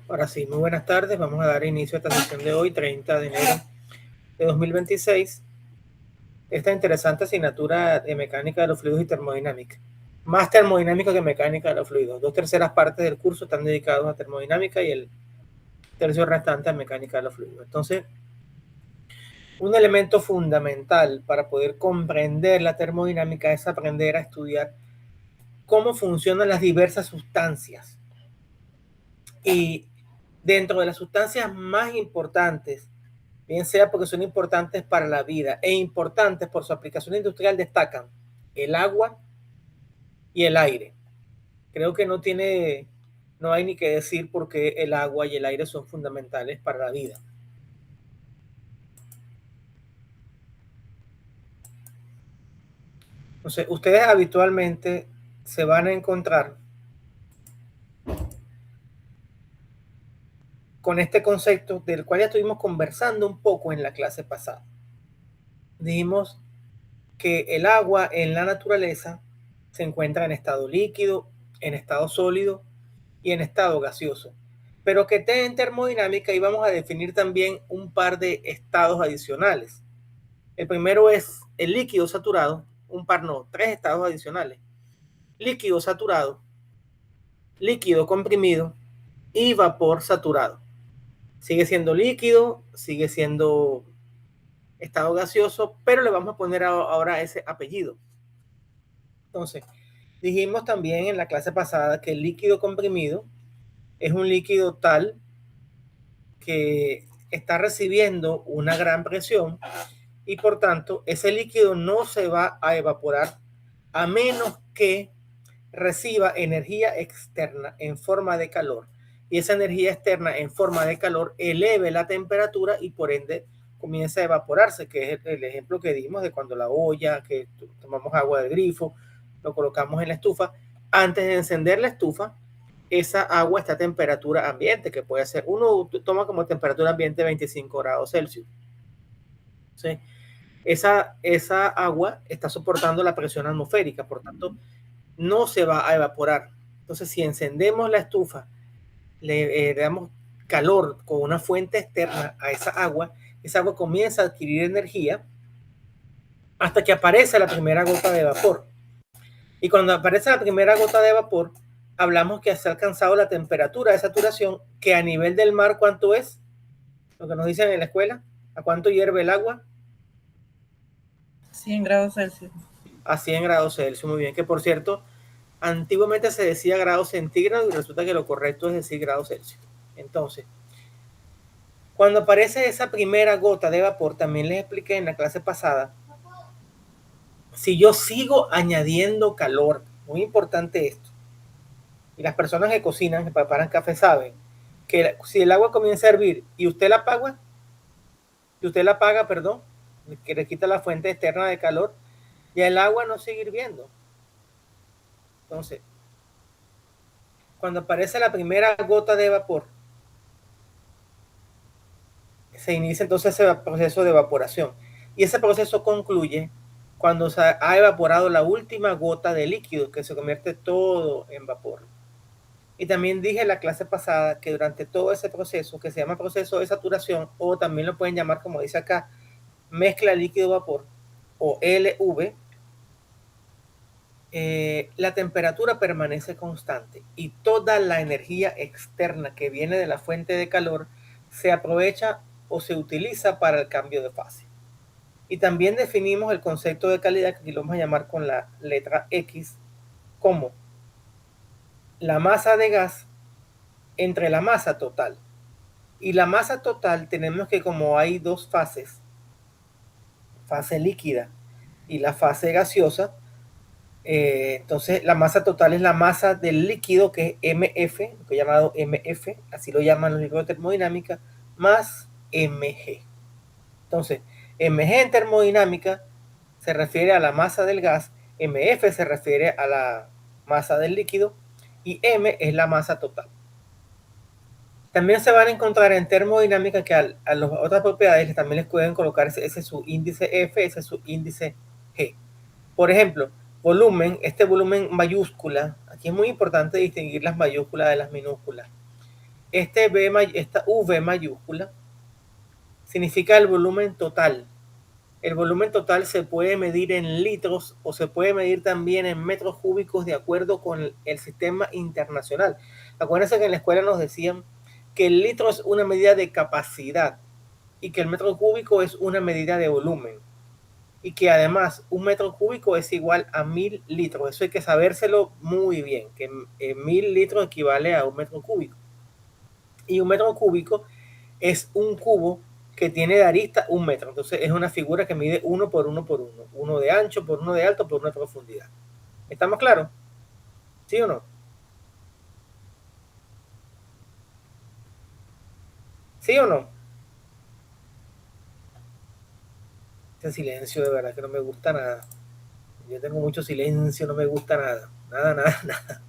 Ahora sí, muy buenas tardes. Vamos a dar inicio a esta sesión de hoy, 30 de enero de 2026. Esta interesante asignatura de mecánica de los fluidos y termodinámica. Más termodinámica que mecánica de los fluidos. 2/3 partes del curso están dedicados a termodinámica y el tercio restante a mecánica de los fluidos. Entonces, un elemento fundamental para poder comprender la termodinámica es aprender a estudiar cómo funcionan las diversas sustancias. Y dentro de las sustancias más importantes, bien sea porque son importantes para la vida e importantes por su aplicación industrial, destacan el agua y el aire. Creo que no hay ni que decir por qué el agua y el aire son fundamentales para la vida. Entonces, ustedes habitualmente se van a encontrar con este concepto del cual ya estuvimos conversando un poco en la clase pasada. Dijimos que el agua en la naturaleza se encuentra en estado líquido, en estado sólido y en estado gaseoso, pero que en termodinámica íbamos a definir también un par de estados adicionales. El primero es el líquido saturado, tres estados adicionales: líquido saturado, líquido comprimido y vapor saturado. Sigue siendo líquido, sigue siendo estado gaseoso, pero le vamos a poner ahora ese apellido. Entonces, dijimos también en la clase pasada que el líquido comprimido es un líquido tal que está recibiendo una gran presión y por tanto ese líquido no se va a evaporar a menos que reciba energía externa en forma de calor, y esa energía externa en forma de calor eleve la temperatura y por ende comienza a evaporarse, que es el ejemplo que dimos de cuando la olla, que tomamos agua del grifo, lo colocamos en la estufa. Antes de encender la estufa, esa agua está a temperatura ambiente, que puede ser, uno toma como temperatura ambiente 25 grados Celsius. ¿Sí? Esa agua está soportando la presión atmosférica, por tanto, no se va a evaporar. Entonces, si encendemos la estufa, le damos calor con una fuente externa a esa agua comienza a adquirir energía hasta que aparece la primera gota de vapor. Y cuando aparece la primera gota de vapor, hablamos que se ha alcanzado la temperatura de saturación, que a nivel del mar, ¿cuánto es? Lo que nos dicen en la escuela, ¿a cuánto hierve el agua? 100 grados Celsius. A 100 grados Celsius, muy bien, que por cierto, antiguamente se decía grados centígrados y resulta que lo correcto es decir grados Celsius. Entonces, cuando aparece esa primera gota de vapor, también les expliqué en la clase pasada, si yo sigo añadiendo calor, muy importante esto, y las personas que cocinan, que preparan café saben, que si el agua comienza a hervir y usted la apaga, que le quita la fuente externa de calor, ya el agua no sigue hirviendo. Entonces, cuando aparece la primera gota de vapor, se inicia entonces ese proceso de evaporación. Y ese proceso concluye cuando se ha evaporado la última gota de líquido, que se convierte todo en vapor. Y también dije en la clase pasada que durante todo ese proceso, que se llama proceso de saturación, o también lo pueden llamar, como dice acá, mezcla líquido-vapor, o LV, la temperatura permanece constante y toda la energía externa que viene de la fuente de calor se aprovecha o se utiliza para el cambio de fase. Y también definimos el concepto de calidad, que aquí lo vamos a llamar con la letra X, como la masa de gas entre la masa total. Y la masa total tenemos que, como hay dos fases, fase líquida y la fase gaseosa, entonces la masa total es la masa del líquido, que es MF, lo que he llamado MF, así lo llaman los libros de termodinámica, más Mg. Entonces, Mg en termodinámica se refiere a la masa del gas, Mf se refiere a la masa del líquido y M es la masa total. También se van a encontrar en termodinámica que a las otras propiedades también les pueden colocar ese su índice F, ese su índice G. Por ejemplo, volumen, este volumen mayúscula, aquí es muy importante distinguir las mayúsculas de las minúsculas. esta V mayúscula significa el volumen total. El volumen total se puede medir en litros o se puede medir también en metros cúbicos de acuerdo con el sistema internacional. Acuérdense que en la escuela nos decían que el litro es una medida de capacidad y que el metro cúbico es una medida de volumen. Y que además un metro cúbico es igual a 1000 litros. Eso hay que sabérselo muy bien, que 1000 litros equivale a un metro cúbico. Y un metro cúbico es un cubo que tiene de arista 1 metro. Entonces es una figura que mide 1 por 1 por 1. Uno de ancho por uno de alto por una de profundidad. ¿Estamos claros? ¿Sí o no? ¿Sí o no? Ese silencio de verdad que no me gusta nada. Yo tengo mucho silencio, no me gusta nada. Nada, nada, nada.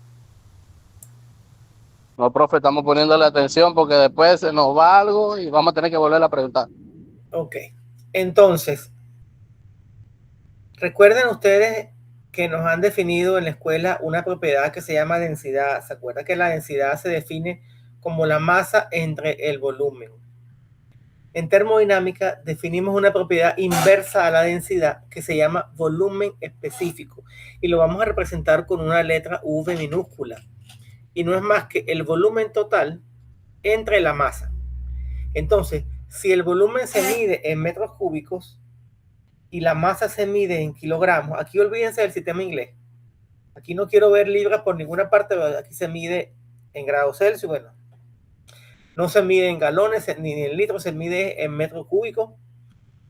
No, profe, estamos poniéndole atención porque después se nos va algo y vamos a tener que volver a preguntar. Ok. Entonces, recuerden ustedes que nos han definido en la escuela una propiedad que se llama densidad. ¿Se acuerdan que la densidad se define como la masa entre el volumen? En termodinámica definimos una propiedad inversa a la densidad que se llama volumen específico y lo vamos a representar con una letra V minúscula. Y no es más que el volumen total entre la masa. Entonces, si el volumen se mide en metros cúbicos y la masa se mide en kilogramos, aquí olvídense del sistema inglés. Aquí no quiero ver libras por ninguna parte, aquí se mide en grados Celsius. Bueno, no se mide en galones ni en litros, se mide en metros cúbicos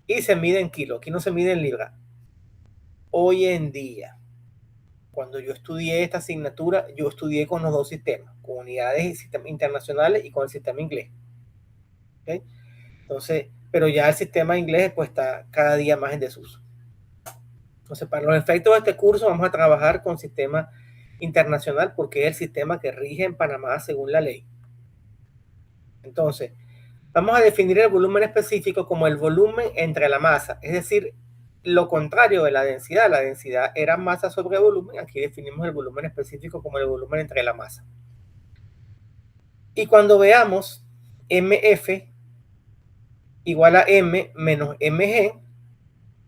y se mide en kilos. Aquí no se mide en libras. Hoy en día, cuando yo estudié esta asignatura, yo estudié con los dos sistemas, con unidades y sistemas internacionales y con el sistema inglés. ¿Okay? Entonces, pero ya el sistema inglés pues está cada día más en desuso. Entonces, para los efectos de este curso vamos a trabajar con sistema internacional porque es el sistema que rige en Panamá según la ley. Entonces, vamos a definir el volumen específico como el volumen entre la masa, es decir, lo contrario de la densidad. La densidad era masa sobre volumen. Aquí definimos el volumen específico como el volumen entre la masa. Y cuando veamos MF igual a M menos MG,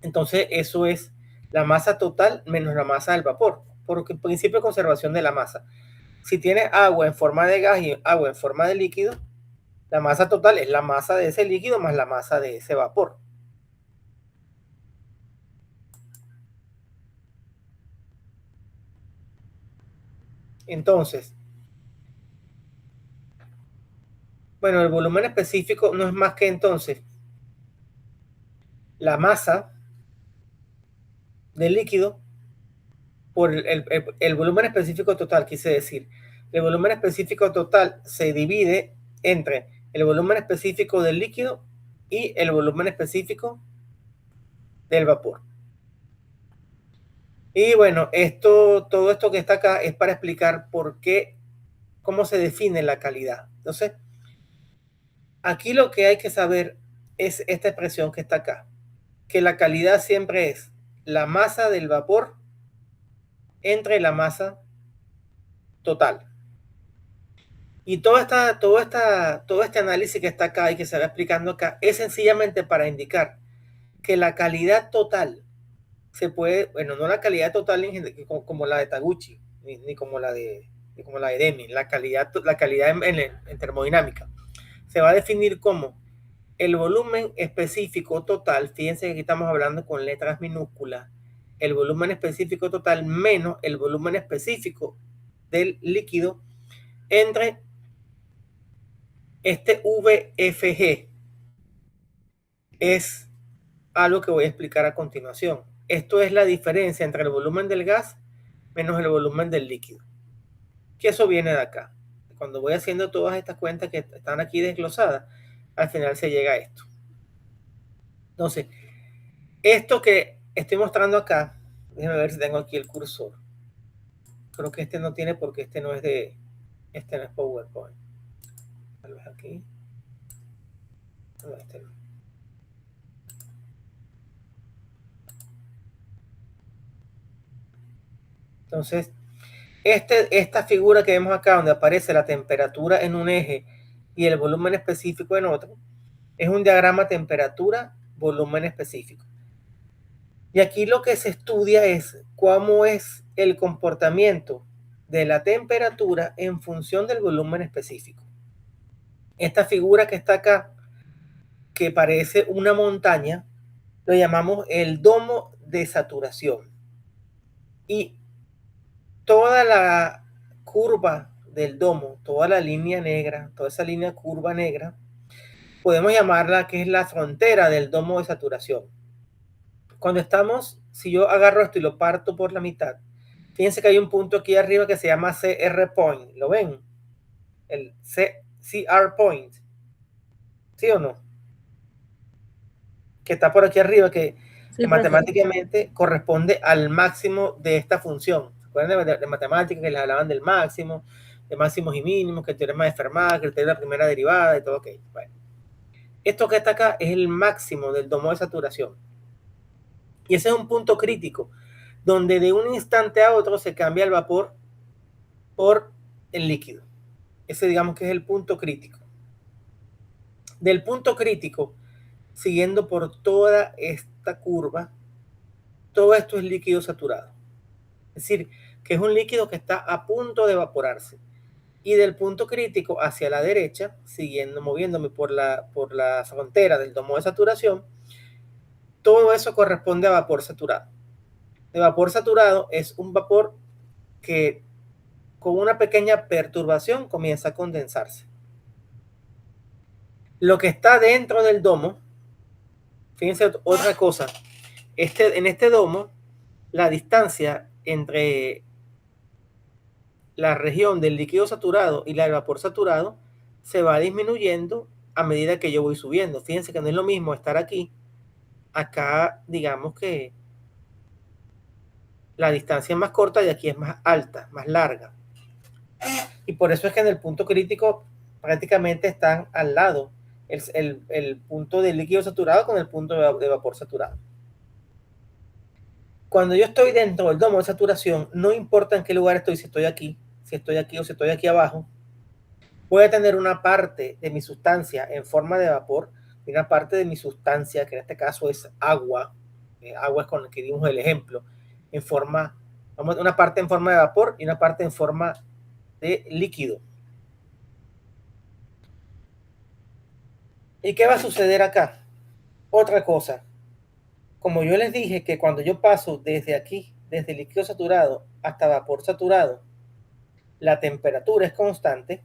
entonces eso es la masa total menos la masa del vapor, porque el principio de conservación de la masa. Si tienes agua en forma de gas y agua en forma de líquido, la masa total es la masa de ese líquido más la masa de ese vapor. Entonces, bueno, el volumen específico no es más que entonces la masa del líquido por el volumen específico total, quise decir. El volumen específico total se divide entre el volumen específico del líquido y el volumen específico del vapor. Y bueno, todo esto que está acá es para explicar por qué, cómo se define la calidad. Entonces, aquí lo que hay que saber es esta expresión que está acá, que la calidad siempre es la masa del vapor entre la masa total. Y todo este análisis que está acá y que se va explicando acá es sencillamente para indicar que la calidad total se puede, bueno, no la calidad total como la de Taguchi, ni como la de Deming, la calidad en termodinámica. Se va a definir como el volumen específico total. Fíjense que aquí estamos hablando con letras minúsculas. El volumen específico total menos el volumen específico del líquido entre este VFG. Es algo que voy a explicar a continuación. Esto es la diferencia entre el volumen del gas menos el volumen del líquido. Que eso viene de acá. Cuando voy haciendo todas estas cuentas que están aquí desglosadas, al final se llega a esto. Entonces, esto que estoy mostrando acá, déjenme ver si tengo aquí el cursor. Creo que este no tiene porque este no es PowerPoint. Tal vez aquí. No, este no. Entonces, esta figura que vemos acá, donde aparece la temperatura en un eje y el volumen específico en otro, es un diagrama temperatura-volumen específico. Y aquí lo que se estudia es cómo es el comportamiento de la temperatura en función del volumen específico. Esta figura que está acá, que parece una montaña, lo llamamos el domo de saturación. Y toda la curva del domo, toda la línea negra, toda esa línea curva negra, podemos llamarla que es la frontera del domo de saturación. Cuando estamos, si yo agarro esto y lo parto por la mitad, fíjense que hay un punto aquí arriba que se llama CR point. ¿Lo ven? El CR point. ¿Sí o no? Que está por aquí arriba, que Sí, matemáticamente corresponde al máximo de esta función. ¿Se acuerdan de matemáticas que les hablaban del máximo, de máximos y mínimos, que el teorema de Fermat, que el teorema de la primera derivada y todo? Ok, bueno. Esto que está acá es el máximo del domo de saturación. Y ese es un punto crítico, donde de un instante a otro se cambia el vapor por el líquido. Ese digamos que es el punto crítico. Del punto crítico, siguiendo por toda esta curva, todo esto es líquido saturado. Es decir, que es un líquido que está a punto de evaporarse. Y del punto crítico hacia la derecha, siguiendo, moviéndome por la frontera del domo de saturación, todo eso corresponde a vapor saturado. El vapor saturado es un vapor que con una pequeña perturbación comienza a condensarse. Lo que está dentro del domo, fíjense otra cosa, en este domo, la distancia entre la región del líquido saturado y la del vapor saturado se va disminuyendo a medida que yo voy subiendo. Fíjense que no es lo mismo estar aquí. Acá, digamos que la distancia es más corta y aquí es más alta, más larga. Y por eso es que en el punto crítico prácticamente están al lado el punto del líquido saturado con el punto de vapor saturado. Cuando yo estoy dentro del domo de saturación, no importa en qué lugar estoy, si estoy aquí o si estoy aquí abajo, voy a tener una parte de mi sustancia en forma de vapor y una parte de mi sustancia, que en este caso es agua, agua es con el que dimos el ejemplo, en forma, una parte en forma de vapor y una parte en forma de líquido. ¿Y qué va a suceder acá? Otra cosa. Como yo les dije que cuando yo paso desde aquí, desde líquido saturado hasta vapor saturado, la temperatura es constante.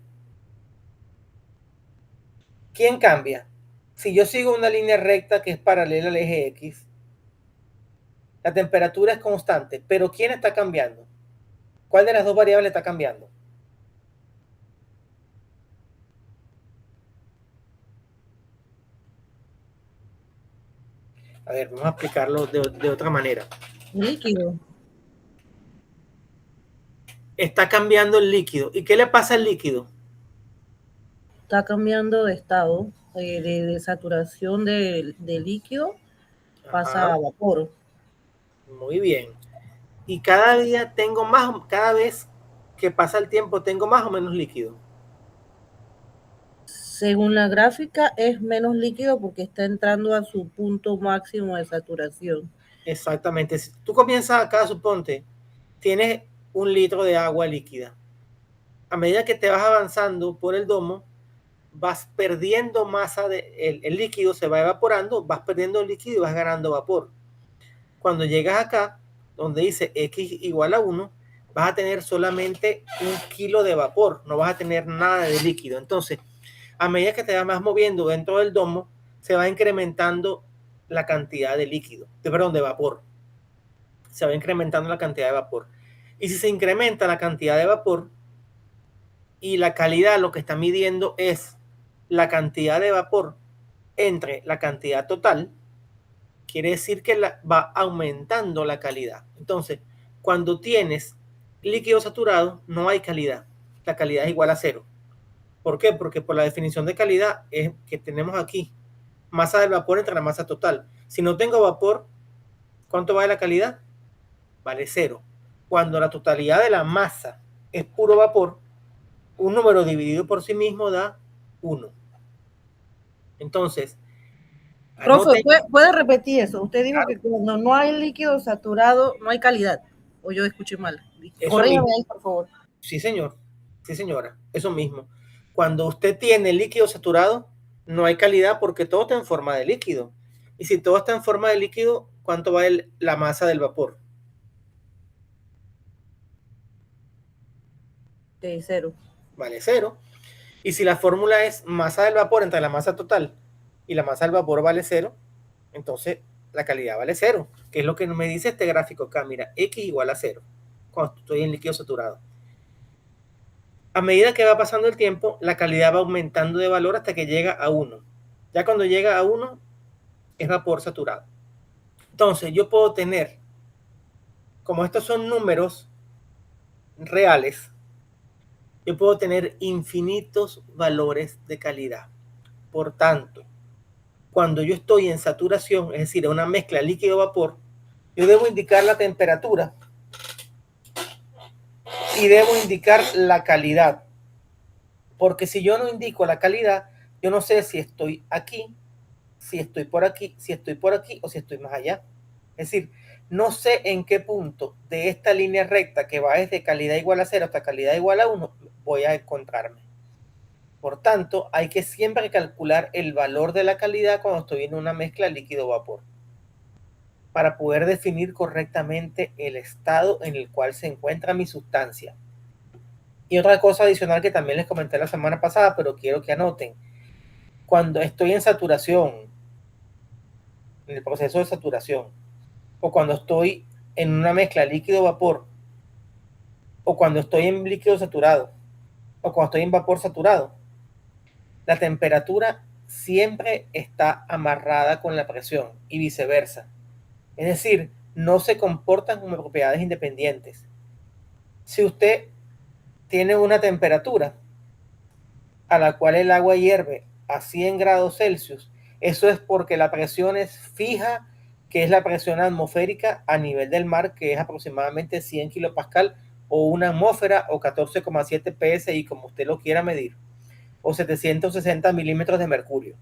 ¿Quién cambia? Si yo sigo una línea recta que es paralela al eje X, la temperatura es constante, pero ¿quién está cambiando? ¿Cuál de las dos variables está cambiando? A ver, vamos a explicarlo de otra manera. Líquido. Está cambiando el líquido. ¿Y qué le pasa al líquido? Está cambiando de estado, de saturación de líquido, pasa a vapor. Muy bien. Y cada día cada vez que pasa el tiempo, tengo más o menos líquido. Según la gráfica, es menos líquido porque está entrando a su punto máximo de saturación. Exactamente. Si tú comienzas acá, suponte, tienes 1 litro de agua líquida. A medida que te vas avanzando por el domo, vas perdiendo masa, el líquido se va evaporando, vas perdiendo el líquido y vas ganando vapor. Cuando llegas acá, donde dice X igual a 1, vas a tener solamente 1 kilo de vapor, no vas a tener nada de líquido. Entonces, a medida que te vas moviendo dentro del domo, se va incrementando la cantidad de líquido, de vapor. Se va incrementando la cantidad de vapor. Y si se incrementa la cantidad de vapor y la calidad, lo que está midiendo es la cantidad de vapor entre la cantidad total, quiere decir que va aumentando la calidad. Entonces, cuando tienes líquido saturado, no hay calidad. La calidad es igual a 0. ¿Por qué? Porque por la definición de calidad es que tenemos aquí masa del vapor entre la masa total. Si no tengo vapor, ¿cuánto vale la calidad? Vale 0. Cuando la totalidad de la masa es puro vapor, un número dividido por sí mismo da 1. Entonces, Profe, anoten. ¿puede repetir eso? Usted dijo Claro, que cuando no hay líquido saturado no hay calidad. O yo escuché mal. eso Corrígame mismo. ahí, por favor. Sí, señor. Sí, señora. Eso mismo. Cuando usted tiene líquido saturado, no hay calidad porque todo está en forma de líquido. Y si todo está en forma de líquido, ¿cuánto vale la masa del vapor? De 0. Vale 0. Y si la fórmula es masa del vapor entre la masa total y la masa del vapor vale 0, entonces la calidad vale 0, que es lo que me dice este gráfico acá. Mira, X igual a 0 cuando estoy en líquido saturado. A medida que va pasando el tiempo, la calidad va aumentando de valor hasta que llega a 1. Ya cuando llega a 1, es vapor saturado. Entonces, yo puedo tener, como estos son números reales, yo puedo tener infinitos valores de calidad. Por tanto, cuando yo estoy en saturación, es decir, una mezcla líquido-vapor, yo debo indicar la temperatura y debo indicar la calidad. Porque si yo no indico la calidad, yo no sé si estoy aquí, si estoy por aquí, si estoy por aquí o si estoy más allá. Es decir, no sé en qué punto de esta línea recta que va desde calidad igual a 0 hasta calidad igual a 1 voy a encontrarme. Por tanto, hay que siempre calcular el valor de la calidad cuando estoy en una mezcla líquido-vapor para poder definir correctamente el estado en el cual se encuentra mi sustancia. Y otra cosa adicional que también les comenté la semana pasada, pero quiero que anoten, cuando estoy en saturación, en el proceso de saturación, o cuando estoy en una mezcla líquido-vapor, o cuando estoy en líquido saturado, o cuando estoy en vapor saturado, la temperatura siempre está amarrada con la presión y viceversa. Es decir, no se comportan como propiedades independientes. Si usted tiene una temperatura a la cual el agua hierve a 100 grados Celsius, eso es porque la presión es fija, que es la presión atmosférica a nivel del mar, que es aproximadamente 100 kilopascal o una atmósfera o 14,7 psi, como usted lo quiera medir, o 760 milímetros de mercurio.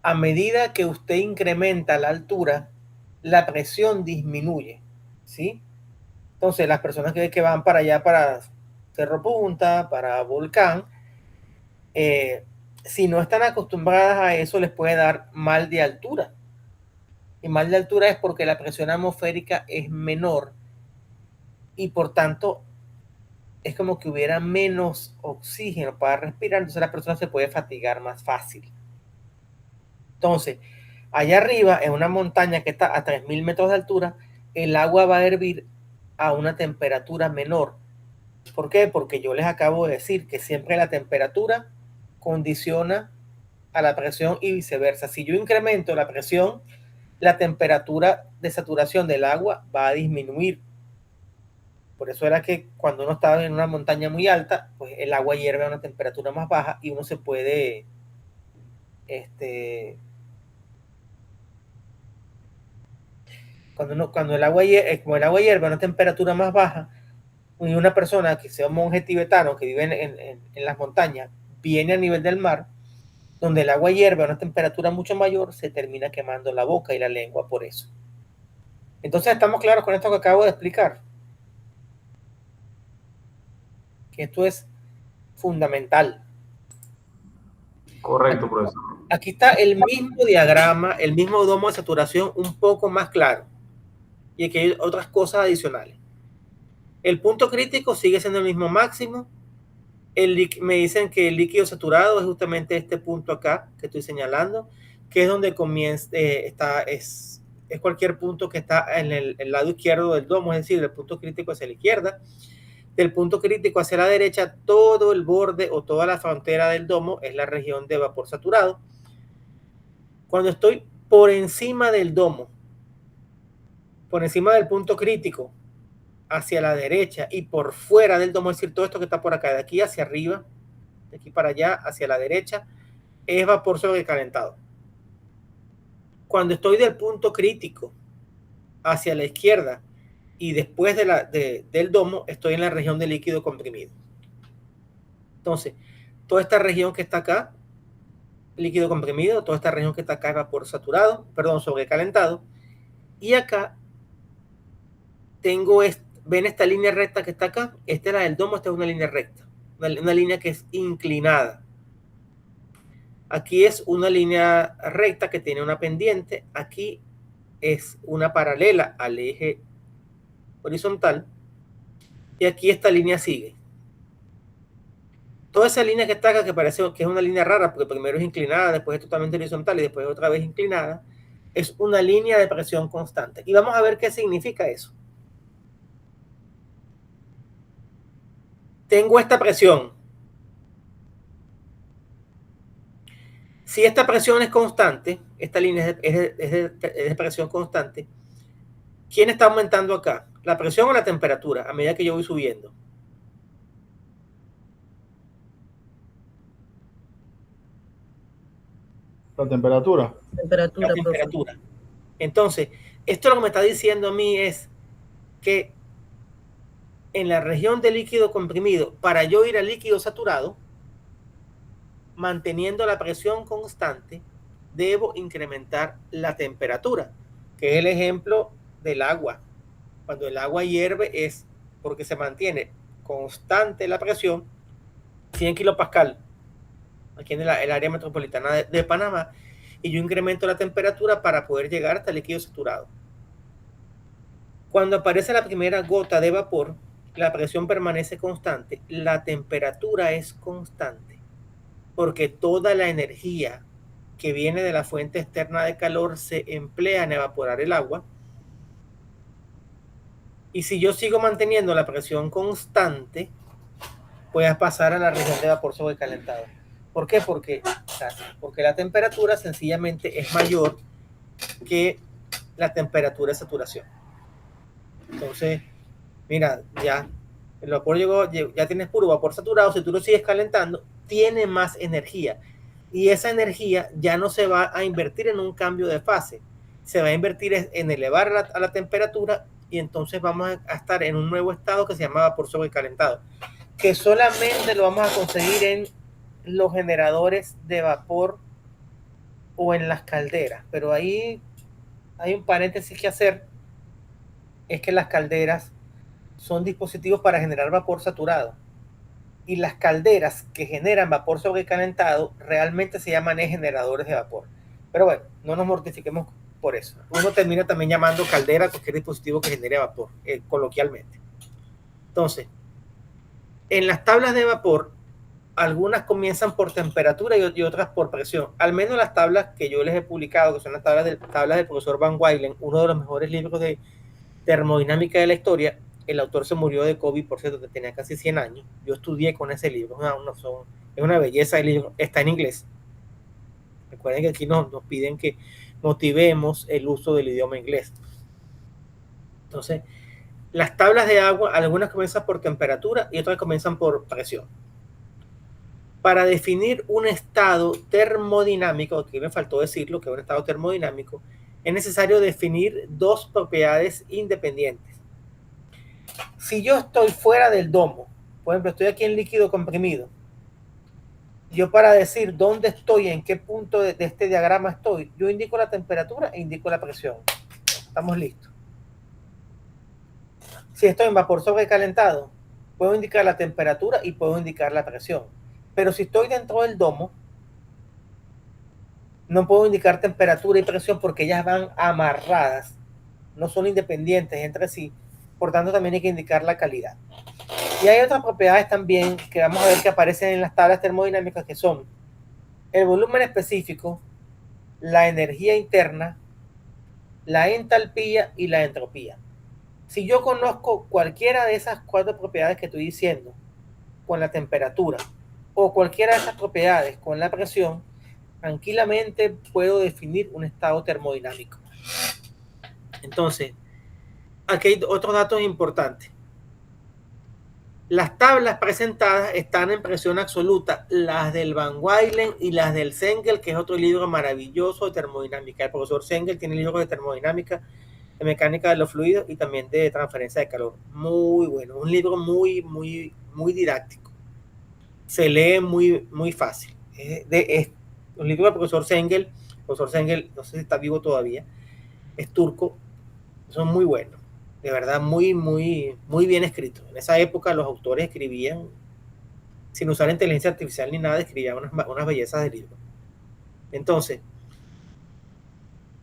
A medida que usted incrementa la altura, la presión disminuye, ¿sí? Entonces, las personas que van para allá, para Cerro Punta, para Volcán, si no están acostumbradas a eso, les puede dar mal de altura. Y mal de altura es porque la presión atmosférica es menor y por tanto es como que hubiera menos oxígeno para respirar, entonces la persona se puede fatigar más fácil. Entonces, allá arriba, en una montaña que está a 3000 metros de altura, el agua va a hervir a una temperatura menor. ¿Por qué? Porque yo les acabo de decir que siempre la temperatura condiciona a la presión y viceversa. Si yo incremento la presión, la temperatura de saturación del agua va a disminuir. Por eso era que cuando uno estaba en una montaña muy alta, pues el agua hierve a una temperatura más baja y uno se puede, cuando el agua hierve, como el agua hierve a una temperatura más baja, y una persona que sea un monje tibetano que vive en las montañas, viene a nivel del mar, donde el agua hierve a una temperatura mucho mayor, se termina quemando la boca y la lengua por eso. Entonces, ¿estamos claros con esto que acabo de explicar? Que esto es fundamental. Correcto, profesor. Aquí está el mismo diagrama, el mismo domo de saturación un poco más claro. Y aquí hay otras cosas adicionales. El punto crítico sigue siendo el mismo máximo. Me dicen que el líquido saturado es justamente este punto acá que estoy señalando, que es donde comienza, es cualquier punto que está en el lado izquierdo del domo, es decir, el punto crítico hacia la izquierda. Del punto crítico hacia la derecha, todo el borde o toda la frontera del domo es la región de vapor saturado. Cuando estoy por encima del domo, por encima del punto crítico, hacia la derecha y por fuera del domo, es decir, todo esto que está por acá, de aquí hacia arriba, de aquí para allá, hacia la derecha, es vapor sobrecalentado. Cuando estoy del punto crítico hacia la izquierda y después del domo, estoy en la región de líquido comprimido. Entonces, toda esta región que está acá, líquido comprimido, toda esta región que está acá, vapor saturado, perdón, sobrecalentado, y acá tengo, ven esta línea recta que está acá, esta es la del domo, esta es una línea recta, una línea que es inclinada. Aquí es una línea recta que tiene una pendiente, aquí es una paralela al eje horizontal, y aquí esta línea sigue. Toda esa línea que está acá, que parece que es una línea rara, porque primero es inclinada, después es totalmente horizontal y después otra vez inclinada, es una línea de presión constante. Y vamos a ver qué significa eso. Tengo esta presión. Si esta presión es constante, esta línea es de presión constante, ¿quién está aumentando acá? ¿La presión o la temperatura a medida que yo voy subiendo? La temperatura. Temperatura, La temperatura. Entonces, esto lo que me está diciendo a mí es que en la región de líquido comprimido, para yo ir a líquido saturado, manteniendo la presión constante, debo incrementar la temperatura, que es el ejemplo del agua. Cuando el agua hierve es porque se mantiene constante la presión, 100 kilopascal, aquí en el área metropolitana de Panamá, y yo incremento la temperatura para poder llegar hasta el líquido saturado. Cuando aparece la primera gota de vapor, la presión permanece constante, la temperatura es constante, porque toda la energía que viene de la fuente externa de calor se emplea en evaporar el agua. Y si yo sigo manteniendo la presión constante, voy a pasar a la región de vapor sobrecalentado. ¿Por qué? Porque la temperatura sencillamente es mayor que la temperatura de saturación. Entonces, mira, ya el vapor llegó, ya tienes puro vapor saturado. Si tú lo sigues calentando, tiene más energía. Y esa energía ya no se va a invertir en un cambio de fase. Se va a invertir en elevar a la temperatura, y entonces vamos a estar en un nuevo estado que se llama vapor sobrecalentado, que solamente lo vamos a conseguir en los generadores de vapor o en las calderas. Pero ahí hay un paréntesis que hacer, es que las calderas son dispositivos para generar vapor saturado, y las calderas que generan vapor sobrecalentado realmente se llaman generadores de vapor. Pero bueno, no nos mortifiquemos por eso. Uno termina también llamando caldera a cualquier dispositivo que genere vapor, coloquialmente. Entonces, en las tablas de vapor, algunas comienzan por temperatura y otras por presión. Al menos las tablas que yo les he publicado, que son las tablas del profesor Van Wylen, uno de los mejores libros de termodinámica de la historia. El autor se murió de COVID, por cierto, que tenía casi 100 años. Yo estudié con ese libro. Es una belleza el libro. Está en inglés. Recuerden que aquí nos piden que motivemos el uso del idioma inglés. Entonces, las tablas de agua, algunas comienzan por temperatura y otras comienzan por presión. Para definir un estado termodinámico, aquí me faltó decirlo, que es un estado termodinámico, es necesario definir dos propiedades independientes. Si yo estoy fuera del domo, por ejemplo, estoy aquí en líquido comprimido, yo para decir dónde estoy, en qué punto de este diagrama estoy, yo indico la temperatura e indico la presión. Estamos listos. Si estoy en vapor sobrecalentado, puedo indicar la temperatura y puedo indicar la presión. Pero si estoy dentro del domo, no puedo indicar temperatura y presión porque ellas van amarradas, no son independientes entre sí. Por tanto, también hay que indicar la calidad. Y hay otras propiedades también que vamos a ver que aparecen en las tablas termodinámicas, que son el volumen específico, la energía interna, la entalpía y la entropía. Si yo conozco cualquiera de esas cuatro propiedades que estoy diciendo con la temperatura, o cualquiera de esas propiedades con la presión, tranquilamente puedo definir un estado termodinámico. Entonces, aquí hay otros datos importantes. Las tablas presentadas están en presión absoluta, las del Van Wylen y las del Sengel, que es otro libro maravilloso de termodinámica. El profesor Sengel tiene libros de termodinámica, de mecánica de los fluidos y también de transferencia de calor. Muy bueno, un libro muy didáctico. se lee muy fácil. Es un libro del profesor Sengel. El profesor Sengel, no sé si está vivo todavía, es turco, son muy buenos, de verdad, muy bien escritos. En esa época los autores escribían sin usar inteligencia artificial ni nada, escribían unas bellezas de libro. Entonces,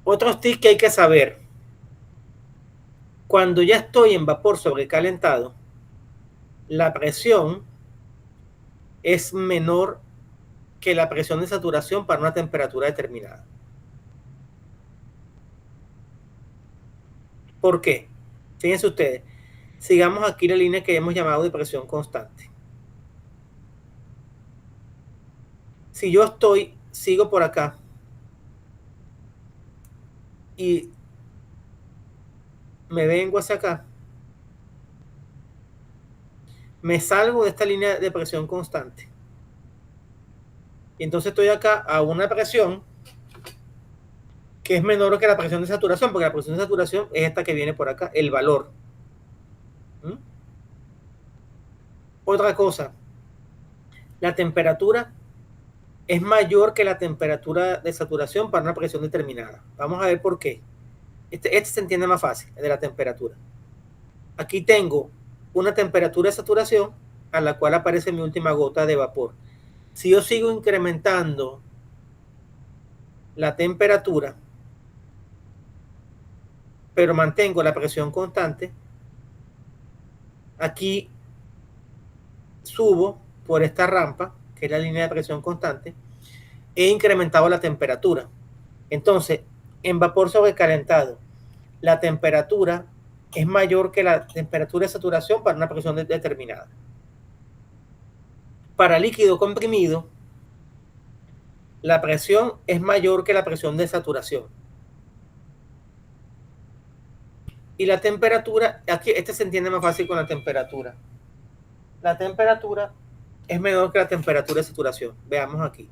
otros tips que hay que saber: cuando ya estoy en vapor sobrecalentado, la presión es menor que la presión de saturación para una temperatura determinada. ¿Por qué? Fíjense ustedes, sigamos aquí la línea que hemos llamado de presión constante. Si yo sigo por acá y me vengo hacia acá, me salgo de esta línea de presión constante. Y entonces estoy acá a una presión que es menor que la presión de saturación, porque la presión de saturación es esta que viene por acá, el valor. Otra cosa, la temperatura es mayor que la temperatura de saturación para una presión determinada. Vamos a ver por qué. Este se entiende más fácil, el de la temperatura. Aquí tengo una temperatura de saturación a la cual aparece mi última gota de vapor. Si yo sigo incrementando la temperatura, pero mantengo la presión constante, aquí subo por esta rampa, que es la línea de presión constante, he incrementado la temperatura. Entonces, en vapor sobrecalentado, la temperatura es mayor que la temperatura de saturación para una presión determinada. Para líquido comprimido, la presión es mayor que la presión de saturación. Y la temperatura, aquí se entiende más fácil con la temperatura. La temperatura es menor que la temperatura de saturación. Veamos aquí.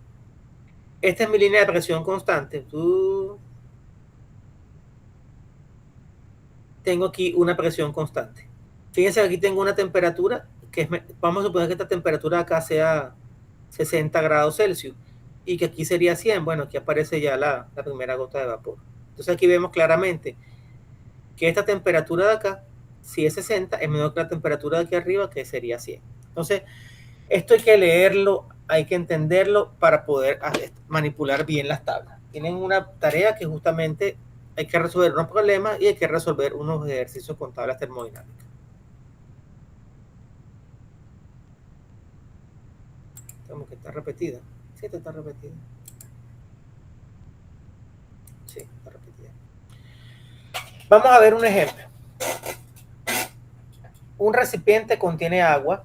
Esta es mi línea de presión constante. Tengo aquí una presión constante. Fíjense que aquí tengo una temperatura que vamos a suponer que esta temperatura acá sea 60 grados Celsius y que aquí sería 100. Bueno, aquí aparece ya la primera gota de vapor. Entonces aquí vemos claramente que esta temperatura de acá, si es 60, es menor que la temperatura de aquí arriba, que sería 100. Entonces, esto hay que leerlo, hay que entenderlo para poder manipular bien las tablas. Tienen una tarea que justamente hay que resolver unos problemas y hay que resolver unos ejercicios con tablas termodinámicas. Como que está repetida. Sí, está repetida. Sí, está repetida. Vamos a ver un ejemplo. Un recipiente contiene agua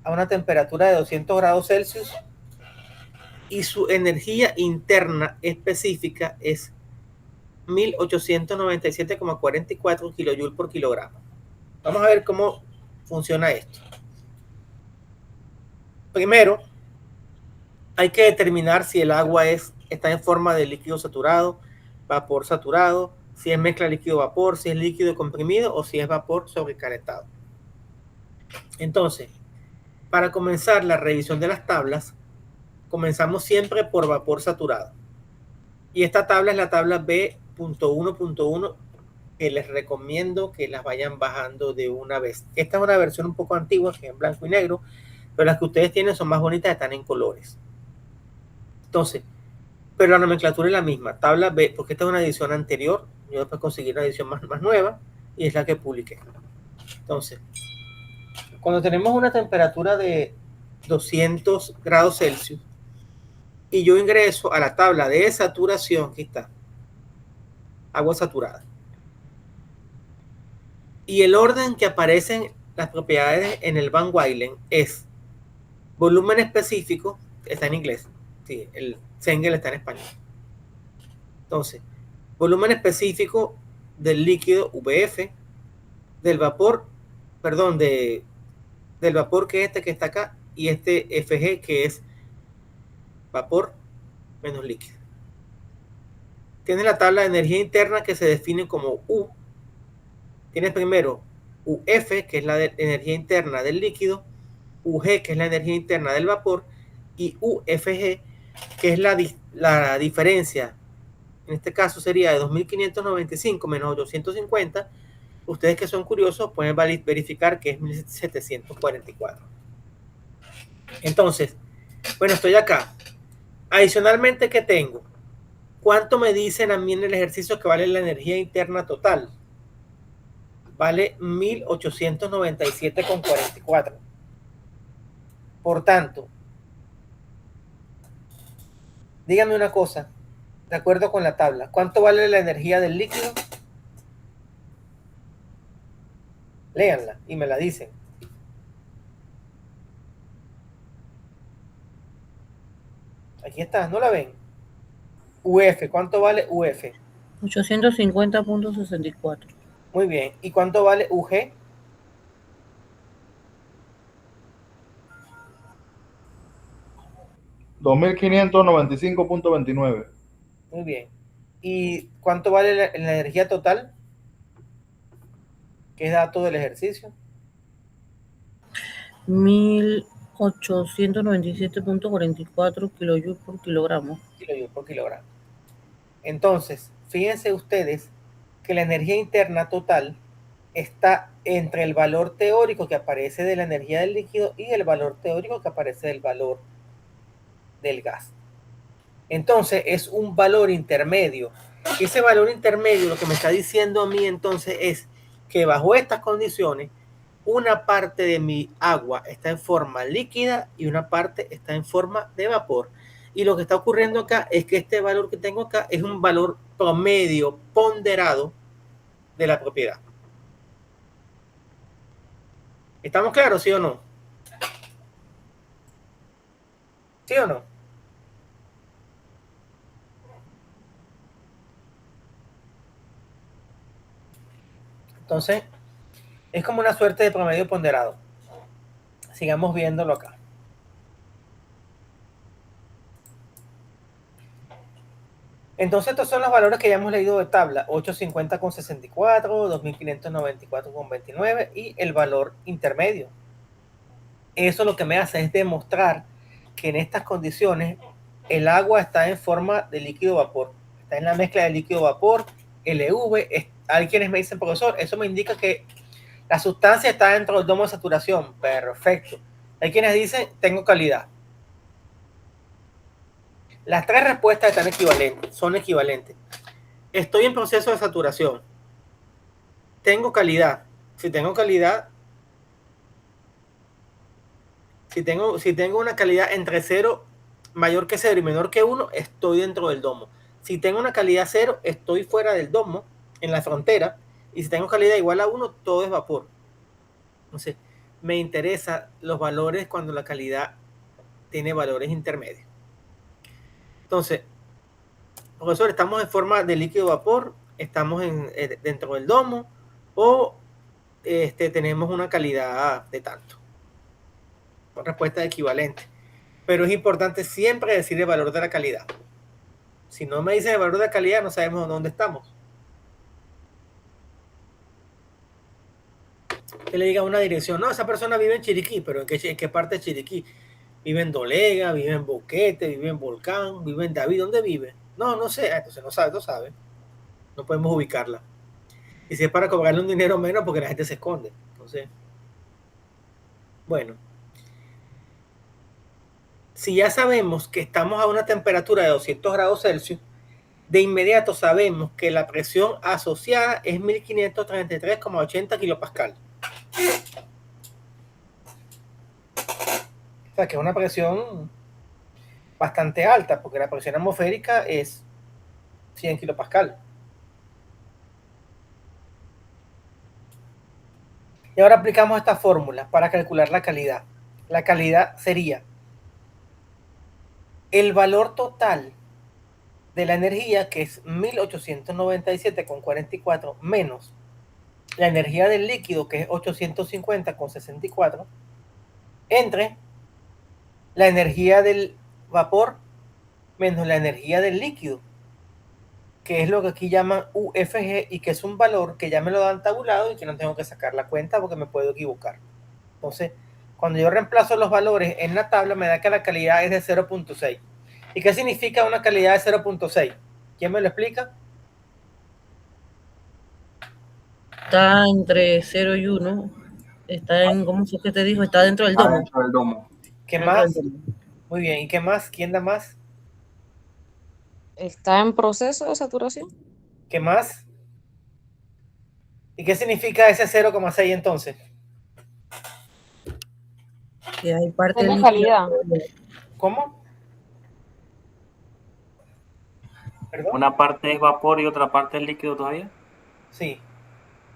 a una temperatura de 200 grados Celsius y su energía interna específica es 1897,44 kilojoules por kilogramo. Vamos a ver cómo funciona esto. Primero, hay que determinar si el agua está en forma de líquido saturado, vapor saturado, si es mezcla líquido-vapor, si es líquido comprimido o si es vapor sobrecalentado. Entonces, para comenzar la revisión de las tablas, comenzamos siempre por vapor saturado. Y esta tabla es la tabla B.1.1, que les recomiendo que las vayan bajando de una vez. Esta es una versión un poco antigua, que es en blanco y negro, pero las que ustedes tienen son más bonitas, están en colores. Entonces, pero la nomenclatura es la misma, tabla B, porque esta es una edición anterior. Yo después conseguí una edición más nueva y es la que publiqué. Entonces, cuando tenemos una temperatura de 200 grados Celsius y yo ingreso a la tabla de saturación, aquí está, agua saturada, y el orden que aparecen las propiedades en el Van Wylen es volumen específico, está en inglés, sí, el Sengel está en español. Entonces, volumen específico del líquido VF, del vapor, perdón, del vapor que es este que está acá, y este FG que es vapor menos líquido. Tiene la tabla de energía interna que se define como U. Tienes primero UF, que es la de energía interna del líquido, UG, que es la energía interna del vapor, y UFG, que es la diferencia. En este caso sería de 2.595 menos 850. Ustedes que son curiosos pueden verificar que es 1.744. Entonces, bueno, estoy acá. Adicionalmente, ¿qué tengo? ¿Cuánto me dicen a mí en el ejercicio que vale la energía interna total? Vale 1.897,44. Por tanto, dígame una cosa, de acuerdo con la tabla, ¿cuánto vale la energía del líquido? Léanla y me la dicen. Aquí está, ¿no la ven? UF, ¿cuánto vale UF? 850.64. Muy bien, ¿y cuánto vale UG? 2.595.29. Muy bien. ¿Y cuánto vale la energía total? ¿Qué es dato del ejercicio? 1897.44 kilojoules por kilogramo. Kilojoules por kilogramo. Entonces, fíjense ustedes que la energía interna total está entre el valor teórico que aparece de la energía del líquido y el valor teórico que aparece del valor del gas. Entonces, es un valor intermedio. Ese valor intermedio lo que me está diciendo a mí entonces es que bajo estas condiciones, una parte de mi agua está en forma líquida y una parte está en forma de vapor. Y lo que está ocurriendo acá es que este valor que tengo acá es un valor promedio ponderado de la propiedad. ¿Estamos claros, sí o no? ¿Sí o no? Entonces, es como una suerte de promedio ponderado. Sigamos viéndolo acá. Entonces, estos son los valores que ya hemos leído de tabla: 850,64, 2594,29 y el valor intermedio. Eso lo que me hace es demostrar que en estas condiciones el agua está en forma de líquido vapor. Está en la mezcla de líquido vapor, LV. Hay quienes me dicen, profesor, eso me indica que la sustancia está dentro del domo de saturación. Perfecto. Hay quienes dicen, tengo calidad. Las tres respuestas están equivalentes, son equivalentes. Estoy en proceso de saturación. Tengo calidad. Si tengo calidad, si tengo una calidad entre 0, mayor que 0 y menor que 1, estoy dentro del domo. Si tengo una calidad 0, estoy fuera del domo, en la frontera. Y si tengo calidad igual a 1, todo es vapor. Entonces, me interesan los valores cuando la calidad tiene valores intermedios. Entonces, profesor, ¿estamos en forma de líquido vapor? ¿Estamos dentro del domo? ¿O tenemos una calidad de tanto? Respuesta equivalente. Pero es importante siempre decir el valor de la calidad. Si no me dicen el valor de la calidad, no sabemos dónde estamos. Que le diga una dirección, no, esa persona vive en Chiriquí, pero ¿en qué parte de Chiriquí? Vive en Dolega, vive en Boquete, vive en Volcán, vive en David, ¿dónde vive? No sé, entonces no sabe. No podemos ubicarla. Y si es para cobrarle un dinero menos, porque la gente se esconde. Entonces, bueno. Si ya sabemos que estamos a una temperatura de 200 grados Celsius, de inmediato sabemos que la presión asociada es 1533,80 kilopascal. O sea, que es una presión bastante alta, porque la presión atmosférica es 100 kilopascal. Y ahora aplicamos esta fórmula para calcular la calidad. La calidad sería el valor total de la energía, que es 1897,44, menos la energía del líquido, que es 850,64, entre la energía del vapor menos la energía del líquido, que es lo que aquí llaman UFG, y que es un valor que ya me lo dan tabulado y que no tengo que sacar la cuenta porque me puedo equivocar. Entonces, Cuando yo reemplazo los valores en la tabla, me da que la calidad es de 0.6. ¿Y qué significa una calidad de 0.6? ¿Quién me lo explica? Está entre 0 y 1. Está en, ¿cómo fue que te dijo? Está dentro del domo. Adentro del domo. ¿Qué Dentro del más? domo. Muy bien. ¿Y qué más? ¿Quién da más? ¿Está en proceso de saturación? ¿Qué más? ¿Y qué significa ese 0,6 entonces? Que hay parte Es de líquida. calidad. ¿Cómo? ¿Perdón? Una parte es vapor y otra parte es líquido todavía. Sí.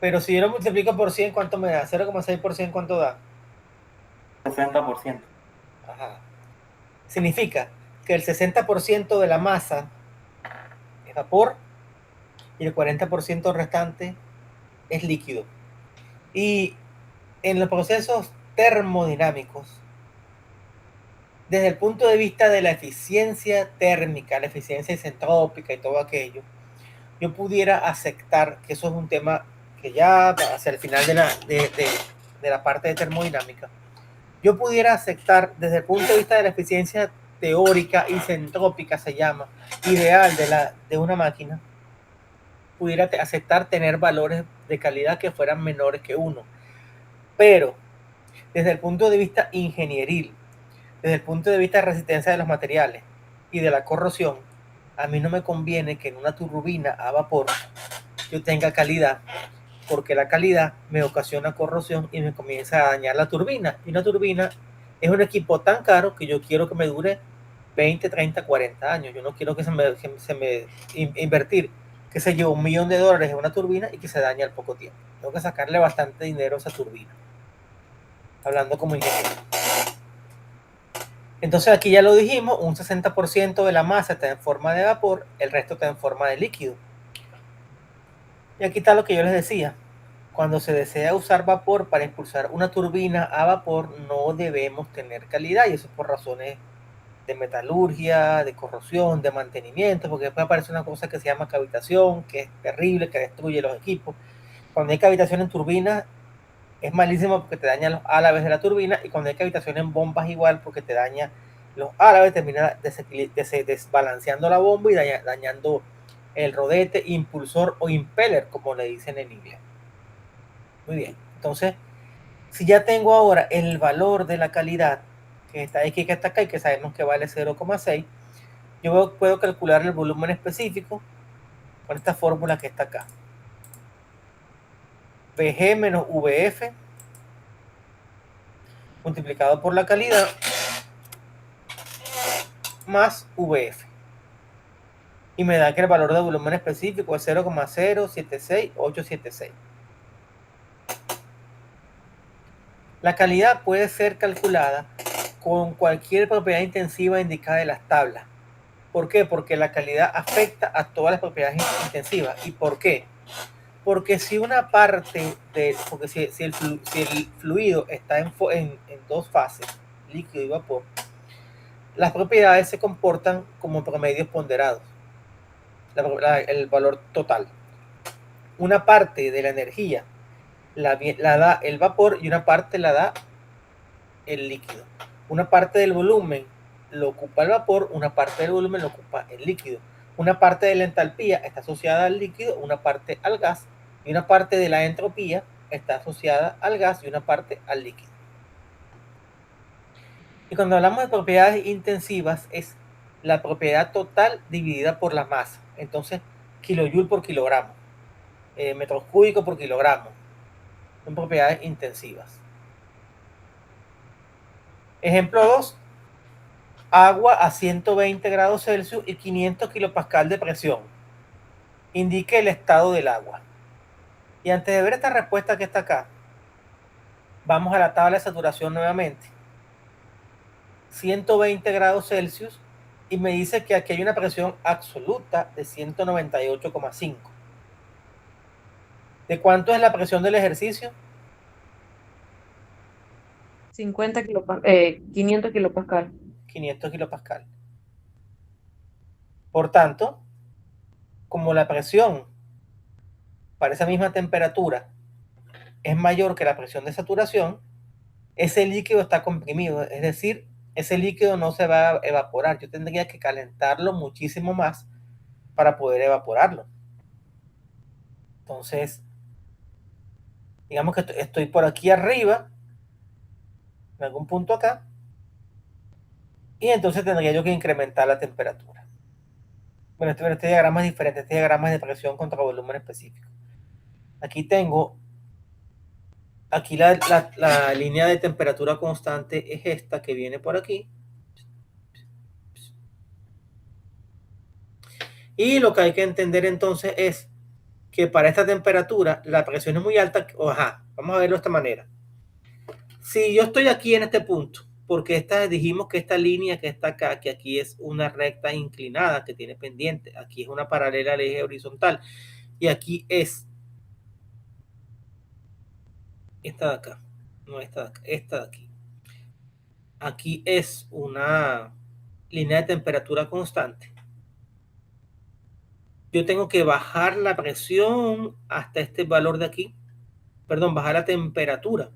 Pero si yo lo multiplico por 100, ¿cuánto me da? 0,6%, ¿cuánto da? 60%. Ajá. Significa que el 60% de la masa es vapor y el 40% restante es líquido. Y en los procesos termodinámicos, desde el punto de vista de la eficiencia térmica, la eficiencia isentrópica y todo aquello, yo pudiera aceptar que eso es un tema que ya hacia el final de la parte de termodinámica, yo pudiera aceptar desde el punto de vista de la eficiencia teórica, isentrópica se llama, ideal de una máquina, pudiera aceptar tener valores de calidad que fueran menores que 1. Pero desde el punto de vista ingenieril, desde el punto de vista de resistencia de los materiales y de la corrosión, a mí no me conviene que en una turbina a vapor yo tenga calidad, porque la calidad me ocasiona corrosión y me comienza a dañar la turbina. Y una turbina es un equipo tan caro que yo quiero que me dure 20, 30, 40 años. Yo no quiero que se me invertir, que se lleve $1.000.000 en una turbina y que se dañe al poco tiempo. Tengo que sacarle bastante dinero a esa turbina. Hablando como ingeniero. Entonces aquí ya lo dijimos, un 60% de la masa está en forma de vapor, el resto está en forma de líquido. Y aquí está lo que yo les decía. Cuando se desea usar vapor para impulsar una turbina a vapor, no debemos tener calidad, y eso es por razones de metalurgia, de corrosión, de mantenimiento, porque después aparece una cosa que se llama cavitación, que es terrible, que destruye los equipos. Cuando hay cavitación en turbinas, es malísimo porque te daña los álabes de la turbina, y cuando hay cavitación en bombas igual, porque te daña los álabes, termina desbalanceando la bomba y dañando el rodete, impulsor o impeller, como le dicen en inglés. Muy bien, entonces, si ya tengo ahora el valor de la calidad, que está aquí, que está acá, y que sabemos que vale 0,6, yo puedo calcular el volumen específico con esta fórmula que está acá. VG menos VF multiplicado por la calidad más VF. Y me da que el valor de volumen específico es 0,076876. La calidad puede ser calculada con cualquier propiedad intensiva indicada en las tablas. ¿Por qué? Porque la calidad afecta a todas las propiedades intensivas. ¿Y por qué? Porque si una parte porque si el fluido está en dos fases, líquido y vapor, las propiedades se comportan como promedios ponderados, el valor total. Una parte de la energía la da el vapor y una parte la da el líquido. Una parte del volumen lo ocupa el vapor, una parte del volumen lo ocupa el líquido. Una parte de la entalpía está asociada al líquido, una parte al gas, y una parte de la entropía está asociada al gas y una parte al líquido. Y cuando hablamos de propiedades intensivas, es la propiedad total dividida por la masa. Entonces, kilojoule por kilogramo, metros cúbicos por kilogramo. Son propiedades intensivas. Ejemplo 2. Agua a 120 grados Celsius y 500 kilopascal de presión. Indique el estado del agua. Y antes de ver esta respuesta que está acá, vamos a la tabla de saturación nuevamente. 120 grados Celsius y me dice que aquí hay una presión absoluta de 198,5. ¿De cuánto es la presión del ejercicio? 500 kilopascal. 500 kilopascal. Por tanto, como la presión para esa misma temperatura es mayor que la presión de saturación, ese líquido está comprimido, es decir, ese líquido no se va a evaporar. Yo tendría que calentarlo muchísimo más para poder evaporarlo. Entonces, digamos que estoy por aquí arriba, en algún punto acá, y entonces tendría yo que incrementar la temperatura. Bueno, este diagrama es diferente, este diagrama es de presión contra volumen específico. Aquí tengo, aquí la línea de temperatura constante es esta que viene por aquí. Y lo que hay que entender entonces es que para esta temperatura la presión es muy alta. Vamos a verlo de esta manera. Si yo estoy aquí en este punto, porque dijimos que esta línea que está acá, que aquí es una recta inclinada que tiene pendiente, aquí es una paralela al eje horizontal, y aquí es esta de acá, no esta de acá, esta de aquí. Aquí es una línea de temperatura constante. Yo tengo que bajar la presión hasta este valor de aquí, perdón, bajar la temperatura.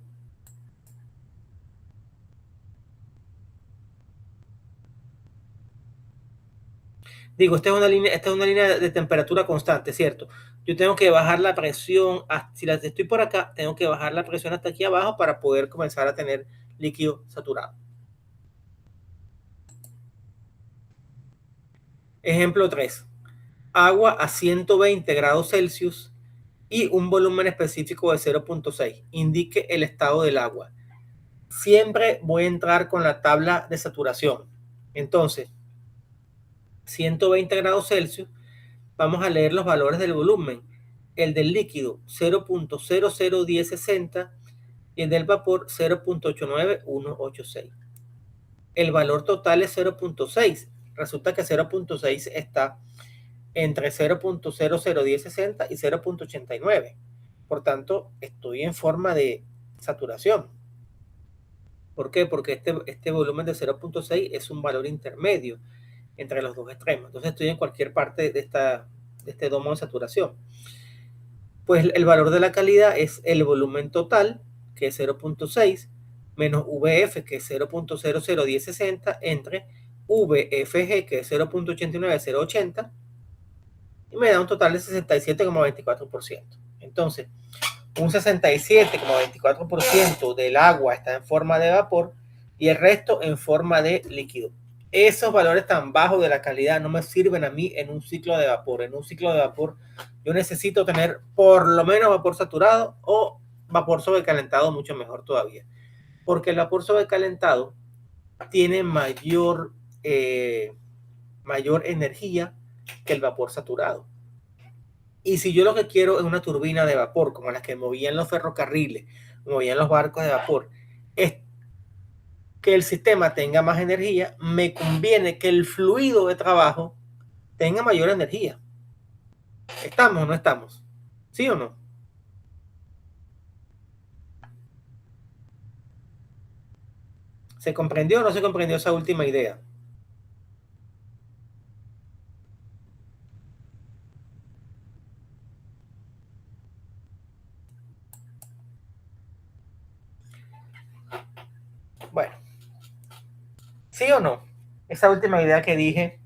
Digo, esta es una línea de temperatura constante, ¿cierto? Yo tengo que bajar la presión, si estoy por acá, tengo que bajar la presión hasta aquí abajo para poder comenzar a tener líquido saturado. Ejemplo 3. Agua a 120 grados Celsius y un volumen específico de 0.6. Indique el estado del agua. Siempre voy a entrar con la tabla de saturación. Entonces, 120 grados Celsius, vamos a leer los valores del volumen. El del líquido 0.001060 y el del vapor 0.89186. El valor total es 0.6. Resulta que 0.6 está entre 0.001060 y 0.89. Por tanto, estoy en forma de saturación. ¿Por qué? Porque este volumen de 0.6 es un valor intermedio entre los dos extremos. Entonces estoy en cualquier parte de este domo de saturación. Pues el valor de la calidad es el volumen total, que es 0.6, menos VF, que es 0.001060, entre VFG, que es 0.89080, y me da un total de 67,24%. Entonces, un 67,24% del agua está en forma de vapor y el resto en forma de líquido. Esos valores tan bajos de la calidad no me sirven a mí en un ciclo de vapor. En un ciclo de vapor yo necesito tener por lo menos vapor saturado o vapor sobrecalentado, mucho mejor todavía. Porque el vapor sobrecalentado tiene mayor energía que el vapor saturado. Y si yo lo que quiero es una turbina de vapor, como las que movían los ferrocarriles, movían los barcos de vapor, es que el sistema tenga más energía, me conviene que el fluido de trabajo tenga mayor energía. ¿Estamos o no estamos? ¿Sí o no? ¿Se comprendió o no se comprendió esa última idea? Bueno, ¿sí o no? Esa última idea que dije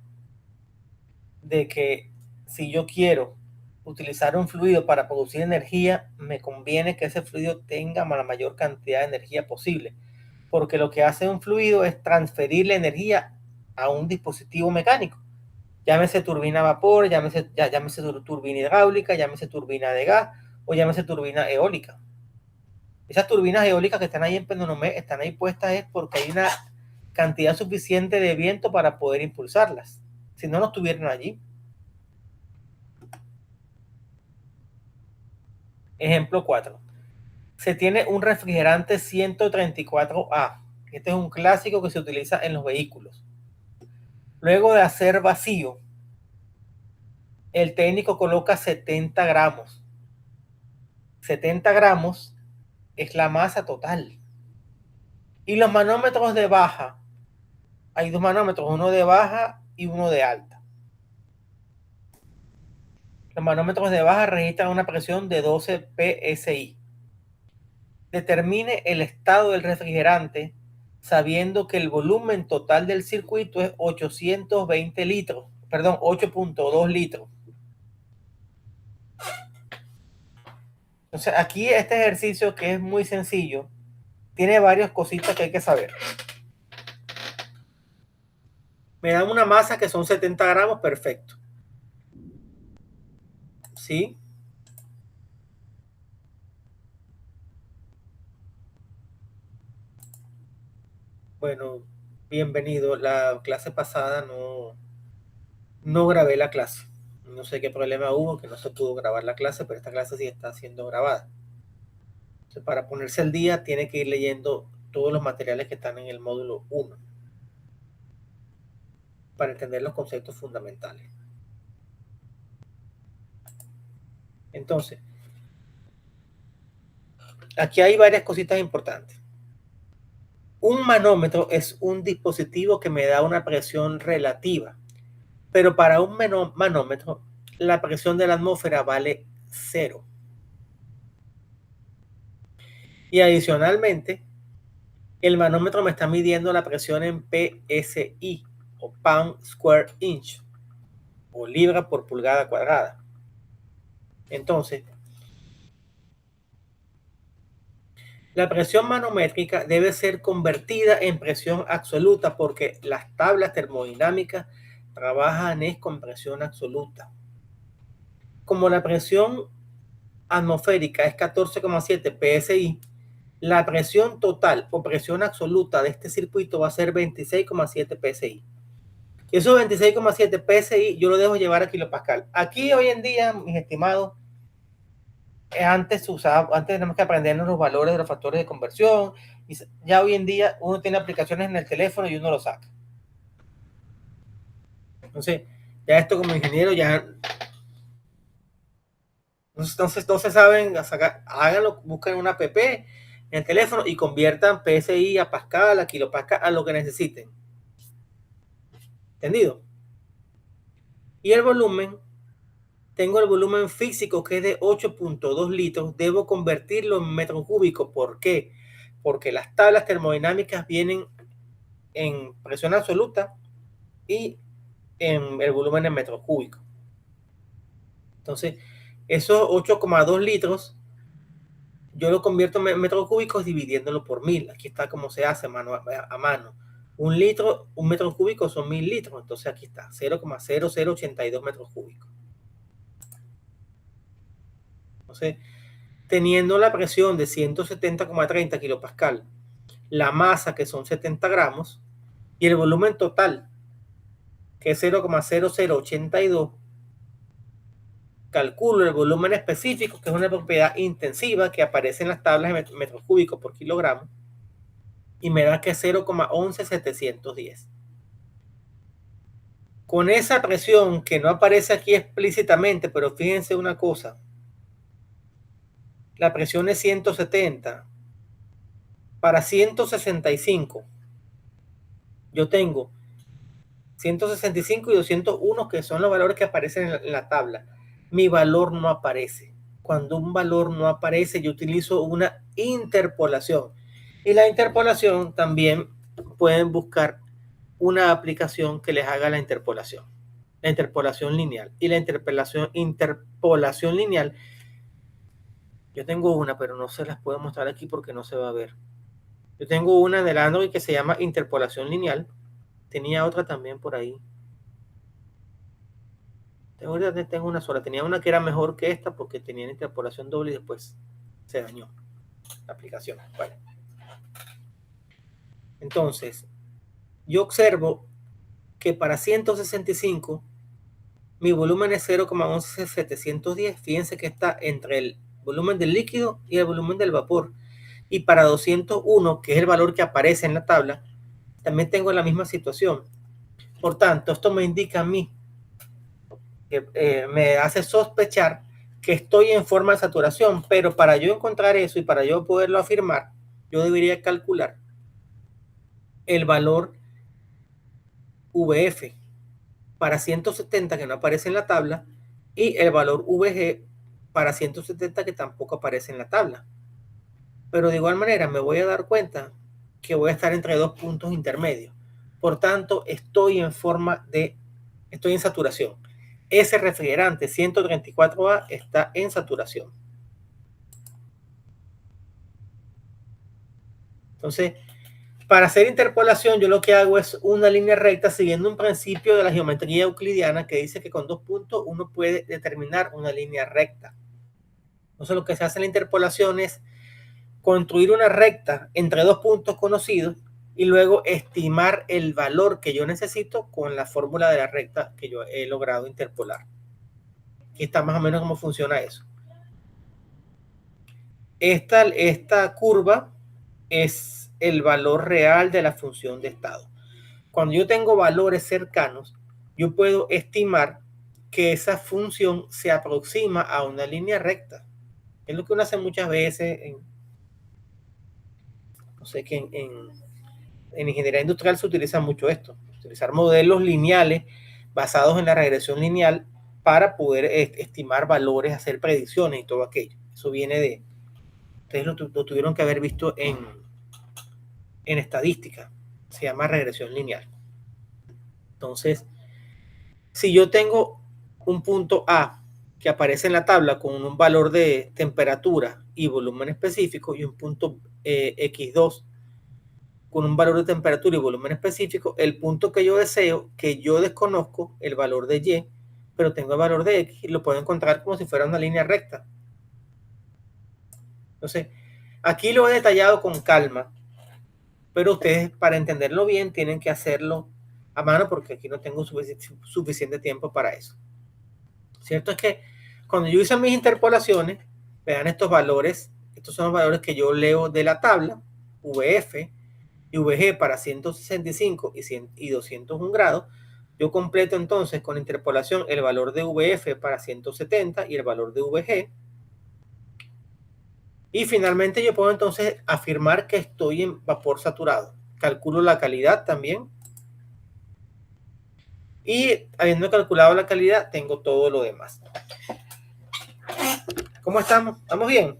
de que si yo quiero utilizar un fluido para producir energía, me conviene que ese fluido tenga la mayor cantidad de energía posible, porque lo que hace un fluido es transferir la energía a un dispositivo mecánico. Llámese turbina a vapor, llámese turbina hidráulica, llámese turbina de gas o llámese turbina eólica. Esas turbinas eólicas que están ahí en Penonomé están ahí puestas es porque hay una cantidad suficiente de viento para poder impulsarlas. Si no, no estuvieran allí. Ejemplo 4. Se tiene un refrigerante 134A. Este es un clásico que se utiliza en los vehículos. Luego de hacer vacío, el técnico coloca 70 gramos. 70 gramos es la masa total. Y los manómetros de baja, hay dos manómetros, uno de baja y uno de alta. Los manómetros de baja registran una presión de 12 psi. determine el estado del refrigerante sabiendo que el volumen total del circuito es 820 litros, perdón, 8.2 litros. Entonces aquí este ejercicio, que es muy sencillo, tiene varias cositas que hay que saber. Me dan una masa que son 70 gramos, perfecto. ¿Sí? Bueno, bienvenido. La clase pasada no grabé la clase. No sé qué problema hubo, que no se pudo grabar la clase, pero esta clase sí está siendo grabada. Entonces, para ponerse al día, tiene que ir leyendo todos los materiales que están en el módulo 1 para entender los conceptos fundamentales. Entonces, aquí hay varias cositas importantes. Un manómetro es un dispositivo que me da una presión relativa, pero para un manómetro la presión de la atmósfera vale 0. Y adicionalmente, el manómetro me está midiendo la presión en PSI, o Pound Square Inch, o libra por pulgada cuadrada. Entonces, la presión manométrica debe ser convertida en presión absoluta porque las tablas termodinámicas trabajan con presión absoluta. Como la presión atmosférica es 14,7 PSI, la presión total o presión absoluta de este circuito va a ser 26,7 PSI. Y esos 26,7 PSI yo lo dejo llevar a kilopascal. Aquí hoy en día, mis estimados, antes tenemos que aprendernos los valores de los factores de conversión. Y ya hoy en día uno tiene aplicaciones en el teléfono y uno lo saca. Entonces, ya esto como ingeniero ya... Entonces no se saben sacar, háganlo, busquen una app en el teléfono y conviertan PSI a Pascal, a kilopascal, a lo que necesiten. ¿Entendido? Y el volumen, tengo el volumen físico que es de 8.2 litros, debo convertirlo en metros cúbicos. ¿Por qué? Porque las tablas termodinámicas vienen en presión absoluta y en el volumen en metros cúbicos. Entonces, esos 8,2 litros yo lo convierto en metros cúbicos dividiéndolo por 1000. Aquí está cómo se hace a mano. Un metro cúbico son 1000 litros. Entonces aquí está, 0,0082 metros cúbicos. Entonces, teniendo la presión de 170,30 kilopascal, la masa que son 70 gramos y el volumen total que es 0,0082, calculo el volumen específico, que es una propiedad intensiva que aparece en las tablas de metros cúbicos por kilogramo, y me da que es 0,11710. Con esa presión que no aparece aquí explícitamente, pero fíjense una cosa, la presión es 170. Para 165 yo tengo 165 y 201, que son los valores que aparecen en la tabla. Mi valor no aparece. Cuando un valor no aparece, yo utilizo una interpolación. Y la interpolación también pueden buscar una aplicación que les haga la interpolación lineal. Y la interpolación lineal, yo tengo una, pero no se las puedo mostrar aquí porque no se va a ver. Yo tengo una del Android que se llama interpolación lineal. Tenía otra también por ahí. Tengo una sola. Tenía una que era mejor que esta porque tenía interpolación doble y después se dañó la aplicación. Bueno. Entonces, yo observo que para 165 mi volumen es 0,11710. Fíjense que está entre el volumen del líquido y el volumen del vapor. Y para 201, que es el valor que aparece en la tabla, también tengo la misma situación. Por tanto, esto me indica a mí, que me hace sospechar que estoy en forma de saturación, pero para yo encontrar eso y para yo poderlo afirmar, yo debería calcular el valor VF para 170 que no aparece en la tabla y el valor VG para 170 que tampoco aparece en la tabla. pero de igual manera me voy a dar cuenta que voy a estar entre dos puntos intermedios. Por tanto, estoy en saturación. Ese refrigerante 134A está en saturación. Entonces, para hacer interpolación, yo lo que hago es una línea recta siguiendo un principio de la geometría euclidiana que dice que con 2 puntos uno puede determinar una línea recta. Entonces, lo que se hace en la interpolación es construir una recta entre 2 puntos conocidos y luego estimar el valor que yo necesito con la fórmula de la recta que yo he logrado interpolar. Aquí está más o menos cómo funciona eso. Esta curva es el valor real de la función de estado. Cuando yo tengo valores cercanos, yo puedo estimar que esa función se aproxima a una línea recta. Es lo que uno hace muchas veces en ingeniería industrial se utiliza mucho esto, utilizar modelos lineales basados en la regresión lineal para poder estimar valores, hacer predicciones y todo aquello. Eso viene de, ustedes lo tuvieron que haber visto en estadística, se llama regresión lineal. Entonces, si yo tengo un punto A que aparece en la tabla con un valor de temperatura y volumen específico y un punto X2 con un valor de temperatura y volumen específico, el punto que yo deseo, que yo desconozco el valor de Y, pero tengo el valor de X, y lo puedo encontrar como si fuera una línea recta. Entonces, aquí lo he detallado con calma, pero ustedes, para entenderlo bien, tienen que hacerlo a mano porque aquí no tengo suficiente tiempo para eso. Cierto es que cuando yo hice mis interpolaciones, vean estos valores, estos son los valores que yo leo de la tabla, VF y VG para 165 y 201 grados. Yo completo entonces con interpolación el valor de VF para 170 y el valor de VG. Y finalmente yo puedo entonces afirmar que estoy en vapor saturado. Calculo la calidad también. Y habiendo calculado la calidad, tengo todo lo demás. ¿Cómo estamos? ¿Estamos bien?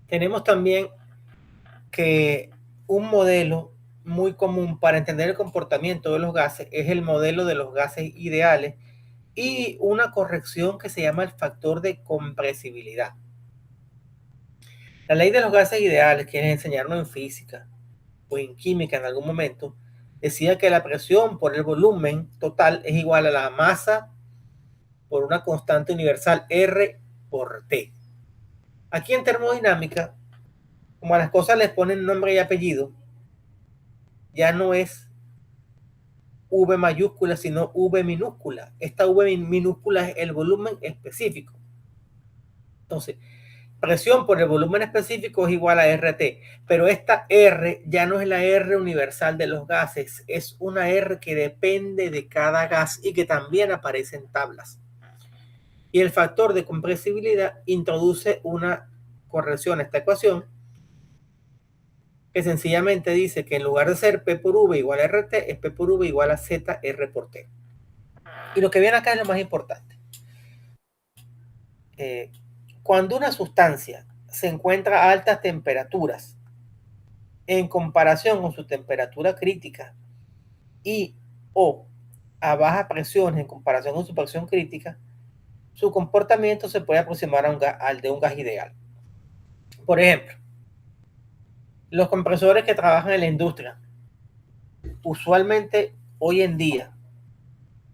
Tenemos también que un modelo muy común para entender el comportamiento de los gases es el modelo de los gases ideales y una corrección que se llama el factor de compresibilidad. La ley de los gases ideales, que enseñaron en física o en química en algún momento, decía que la presión por el volumen total es igual a la masa por una constante universal R por T. Aquí en termodinámica, como a las cosas les ponen nombre y apellido, ya no es V mayúscula, sino V minúscula. Esta V minúscula es el volumen específico. Entonces, presión por el volumen específico es igual a RT, pero esta R ya no es la R universal de los gases, es una R que depende de cada gas y que también aparece en tablas. Y el factor de compresibilidad introduce una corrección a esta ecuación que sencillamente dice que en lugar de ser P por V igual a RT, es P por V igual a ZR por T. Y lo que viene acá es lo más importante. Cuando una sustancia se encuentra a altas temperaturas en comparación con su temperatura crítica y o a baja presión en comparación con su presión crítica, su comportamiento se puede aproximar al de un gas ideal. Por ejemplo, los compresores que trabajan en la industria, usualmente hoy en día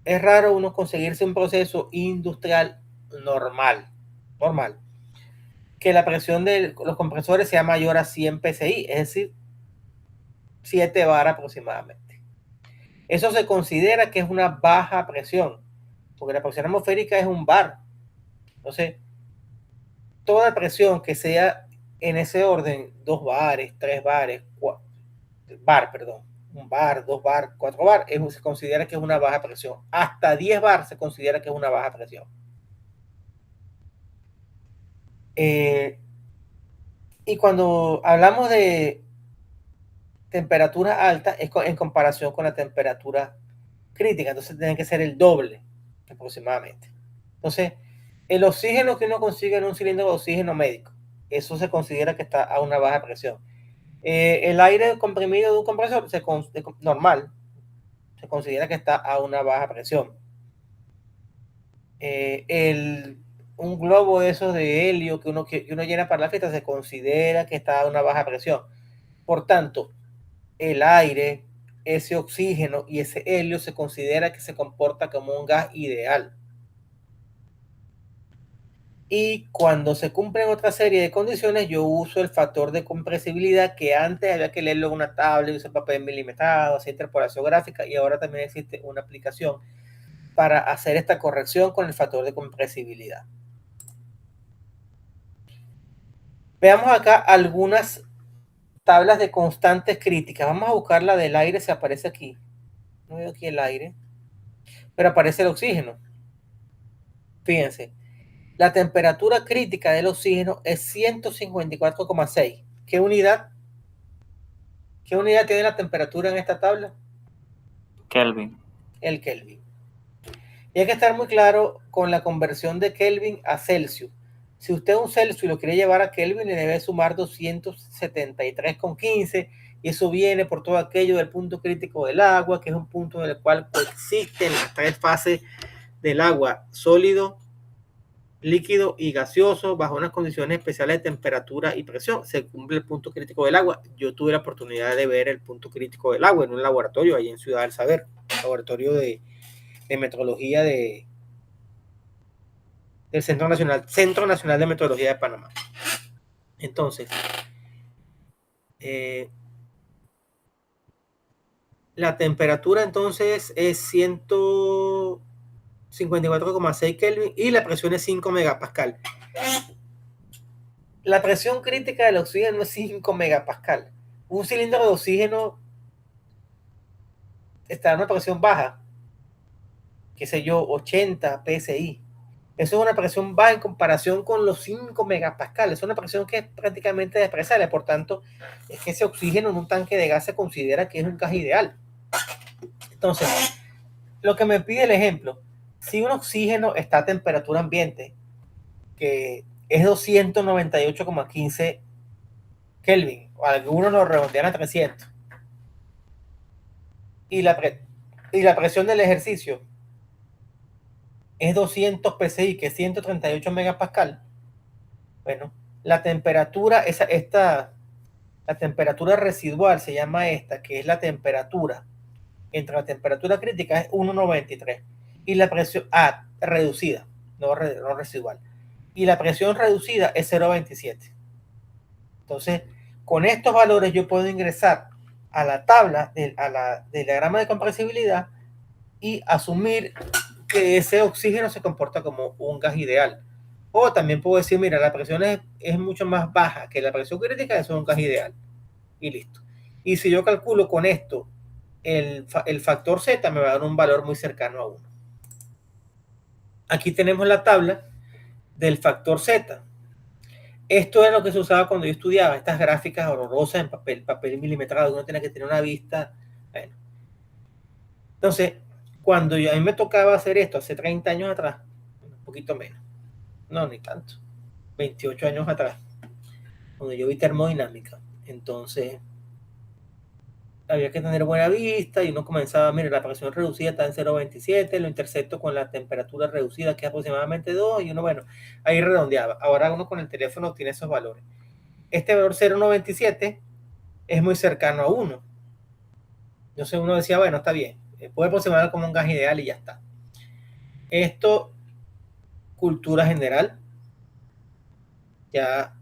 es raro uno conseguirse un proceso industrial normal, que la presión de los compresores sea mayor a 100 psi, es decir, 7 bar aproximadamente. Eso se considera que es una baja presión, porque la presión atmosférica es un bar. Entonces, toda presión que sea en ese orden, 2 bares, 3 bares, 1 bar, 2 bar, 4 bar, se considera que es una baja presión. Hasta 10 bar se considera que es una baja presión. Y cuando hablamos de temperatura alta es en comparación con la temperatura crítica, entonces tiene que ser el doble aproximadamente. Entonces, El oxígeno que uno consigue en un cilindro de oxígeno médico, eso se considera que está a una baja presión. El aire comprimido de un compresor normal se considera que está a una baja presión. Un globo de esos de helio que uno llena para la fiesta se considera que está a una baja presión. Por tanto, el aire, ese oxígeno y ese helio se considera que se comporta como un gas ideal. Y cuando se cumplen otra serie de condiciones, yo uso el factor de compresibilidad, que antes había que leerlo en una tabla y usar papel milimetrado, hacer interpolación gráfica, y ahora también existe una aplicación para hacer esta corrección con el factor de compresibilidad. Veamos acá algunas tablas de constantes críticas. Vamos a buscar la del aire, se aparece aquí. No veo aquí el aire, pero aparece el oxígeno. Fíjense, la temperatura crítica del oxígeno es 154,6. ¿Qué unidad? ¿Qué unidad tiene la temperatura en esta tabla? Kelvin. El Kelvin. Y hay que estar muy claro con la conversión de Kelvin a Celsius. Si usted un Celsius lo quiere llevar a Kelvin, le debe sumar 273,15, y eso viene por todo aquello del punto crítico del agua, que es un punto en el cual coexisten las tres fases del agua: sólido, líquido y gaseoso, bajo unas condiciones especiales de temperatura y presión. Se cumple el punto crítico del agua. Yo tuve la oportunidad de ver el punto crítico del agua en un laboratorio ahí en Ciudad del Saber, laboratorio de metrología del Centro Nacional de Meteorología de Panamá. Entonces, la temperatura entonces es 154,6 Kelvin y la presión es 5 megapascal. La presión crítica del oxígeno es 5 megapascal. Un cilindro de oxígeno está en una presión baja, qué sé yo, 80 psi. Eso es una presión baja en comparación con los 5 megapascales. Es una presión que es prácticamente despreciable. Por tanto, es que ese oxígeno en un tanque de gas se considera que es un gas ideal. Entonces, lo que me pide el ejemplo, si un oxígeno está a temperatura ambiente, que es 298,15 Kelvin, o algunos lo redondean a 300, y la presión del ejercicio es 200 psi, que es 138 megapascal. Bueno, la temperatura, la temperatura residual se llama esta, que es la temperatura entre la temperatura crítica, es 1,93, y la presión reducida, no residual, y la presión reducida es 0,27. Entonces, con estos valores yo puedo ingresar a la tabla del diagrama de compresibilidad y asumir que ese oxígeno se comporta como un gas ideal. O también puedo decir, mira, la presión es mucho más baja que la presión crítica, eso es un gas ideal. Y listo. Y si yo calculo con esto el factor Z, me va a dar un valor muy cercano a 1. Aquí tenemos la tabla del factor Z. Esto es lo que se usaba cuando yo estudiaba, estas gráficas horrorosas en papel milimetrado, uno tiene que tener una vista. Bueno. Entonces, cuando a mí me tocaba hacer esto hace 30 años atrás, un poquito menos, no, ni tanto, 28 años atrás, cuando yo vi termodinámica, entonces había que tener buena vista y uno comenzaba, mira, la presión reducida está en 0,27, lo intercepto con la temperatura reducida, que es aproximadamente 2, y uno, bueno, ahí redondeaba. Ahora uno con el teléfono tiene esos valores. Este valor 0,97 es muy cercano a 1. Entonces uno decía, bueno, está bien, puede aproximar como un gas ideal y ya está. Esto, cultura general, ya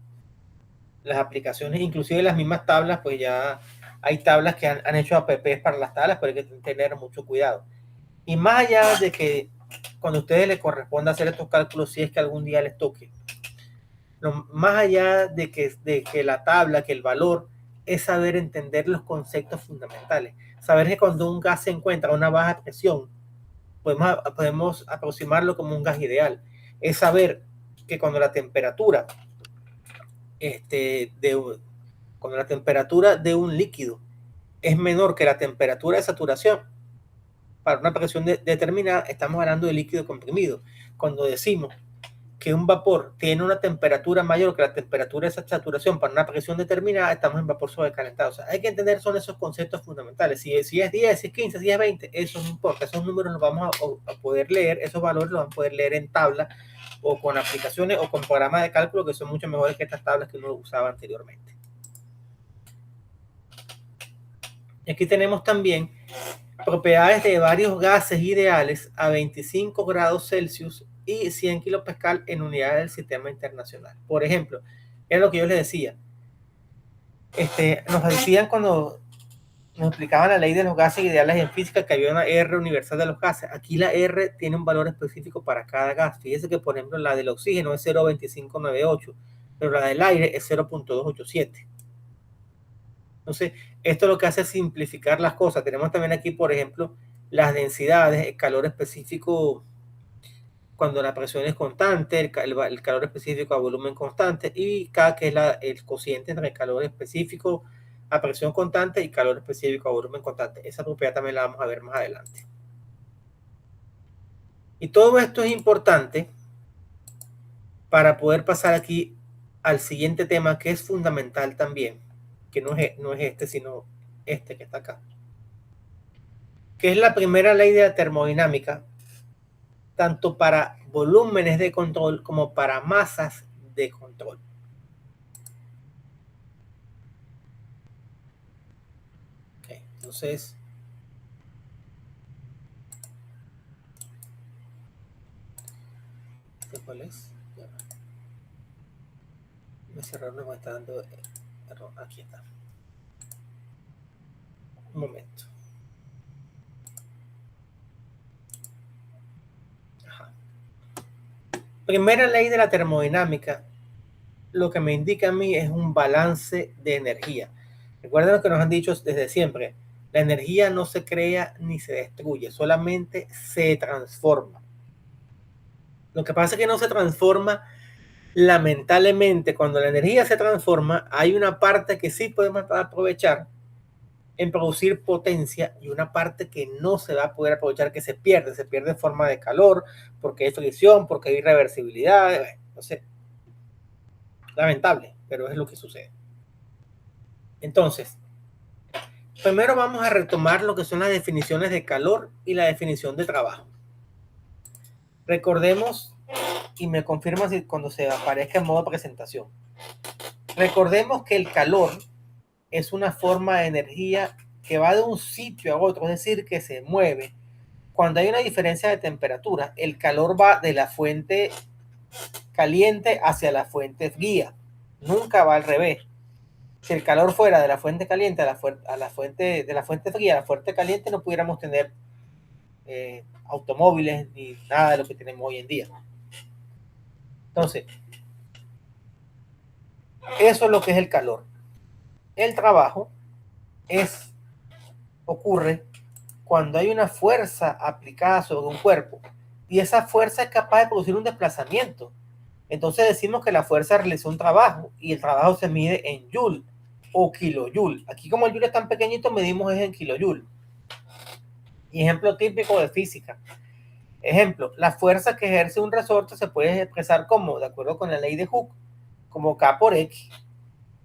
las aplicaciones, inclusive las mismas tablas, pues ya hay tablas que han hecho apps para las tablas, pero hay que tener mucho cuidado. Y más allá de que cuando a ustedes les corresponda hacer estos cálculos, si es que algún día les toque, más allá de que la tabla, que el valor, es saber entender los conceptos fundamentales. Saber que cuando un gas se encuentra a una baja presión, podemos aproximarlo como un gas ideal. Es saber que cuando la temperatura cuando la temperatura de un líquido es menor que la temperatura de saturación, para una presión determinada, estamos hablando de líquido comprimido. Cuando decimos que un vapor tiene una temperatura mayor que la temperatura de esa saturación para una presión determinada, estamos en vapor sobrecalentado. O sea, hay que entender, son esos conceptos fundamentales. Si es 10, si es 15, si es 20, eso no importa. Esos números los vamos a poder leer, esos valores los vamos a poder leer en tabla o con aplicaciones o con programas de cálculo que son mucho mejores que estas tablas que uno usaba anteriormente. Aquí tenemos también propiedades de varios gases ideales a 25 grados Celsius y 100 kilopascal en unidades del sistema internacional. Por ejemplo, era lo que yo les decía. Nos decían cuando nos explicaban la ley de los gases ideales en física que había una R universal de los gases. Aquí la R tiene un valor específico para cada gas. Fíjense que, por ejemplo, la del oxígeno es 0.2598, pero la del aire es 0.287. Entonces, esto lo que hace es simplificar las cosas. Tenemos también aquí, por ejemplo, las densidades, el calor específico cuando la presión es constante, el calor específico a volumen constante, y K, que es el cociente entre el calor específico a presión constante y calor específico a volumen constante. Esa propiedad también la vamos a ver más adelante. Y todo esto es importante para poder pasar aquí al siguiente tema, que es fundamental también, que no es este, sino este que está acá, que es la primera ley de la termodinámica, tanto para volúmenes de control como para masas de control. Okay, entonces, ¿cuál es? Me cerraron, me está dando error. Aquí está. Un momento. Ajá. Primera ley de la termodinámica, lo que me indica a mí es un balance de energía. Recuerden lo que nos han dicho desde siempre. La energía no se crea ni se destruye, solamente se transforma. Lo que pasa es que no se transforma lamentablemente. Cuando la energía se transforma, hay una parte que sí podemos aprovechar en producir potencia y una parte que no se va a poder aprovechar, que se pierde en forma de calor, porque hay fricción, porque hay irreversibilidad. No sé, lamentable, pero es lo que sucede. Entonces, primero vamos a retomar lo que son las definiciones de calor y la definición de trabajo. Recordemos, y me confirma si cuando se aparezca en modo presentación. Recordemos que el calor es una forma de energía que va de un sitio a otro, es decir, que se mueve. Cuando hay una diferencia de temperatura, el calor va de la fuente caliente hacia la fuente fría. Nunca va al revés. Si el calor fuera de la fuente caliente a la fuente fría, a la fuente caliente, no pudiéramos tener automóviles ni nada de lo que tenemos hoy en día. Entonces, eso es lo que es el calor. El trabajo ocurre cuando hay una fuerza aplicada sobre un cuerpo y esa fuerza es capaz de producir un desplazamiento. Entonces decimos que la fuerza realizó un trabajo y el trabajo se mide en joule o kilojoule. Aquí, como el joule es tan pequeñito, medimos en kilojoule. Y ejemplo típico de física. Ejemplo, la fuerza que ejerce un resorte se puede expresar como, de acuerdo con la ley de Hooke, como K por X,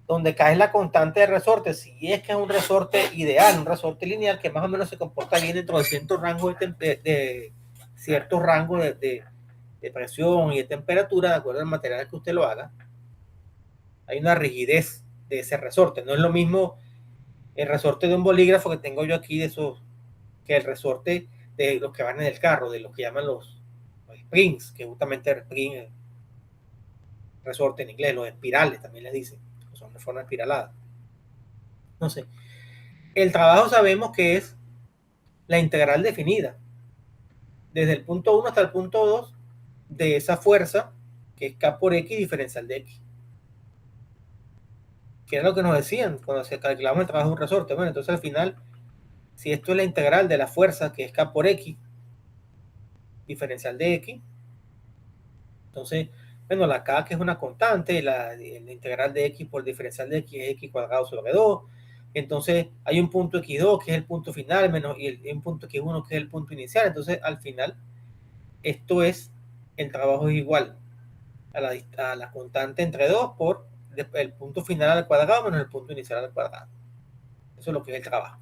donde K es la constante de resorte. Si es que es un resorte ideal, un resorte lineal que más o menos se comporta bien dentro de ciertos rangos de presión y de temperatura, de acuerdo al material que usted lo haga, hay una rigidez de ese resorte. No es lo mismo el resorte de un bolígrafo que tengo yo aquí, de esos, que el resorte de los que van en el carro, de los que llaman los springs, que justamente el spring es resorte en inglés, los espirales también les dicen, que son de forma espiralada. Entonces, el trabajo sabemos que es la integral definida desde el punto 1 hasta el punto 2 de esa fuerza, que es K por X diferencial de X. Que era lo que nos decían cuando se calculaba el trabajo de un resorte. Bueno, entonces al final, si esto es la integral de la fuerza, que es K por X diferencial de X, entonces, bueno, la K, que es una constante, la integral de X por diferencial de X es X cuadrado sobre 2. Entonces hay un punto X2 que es el punto final, menos y un punto X1 que es el punto inicial. Entonces al final esto es, el trabajo es igual a la constante entre 2 por el punto final al cuadrado menos el punto inicial al cuadrado. Eso es lo que es el trabajo.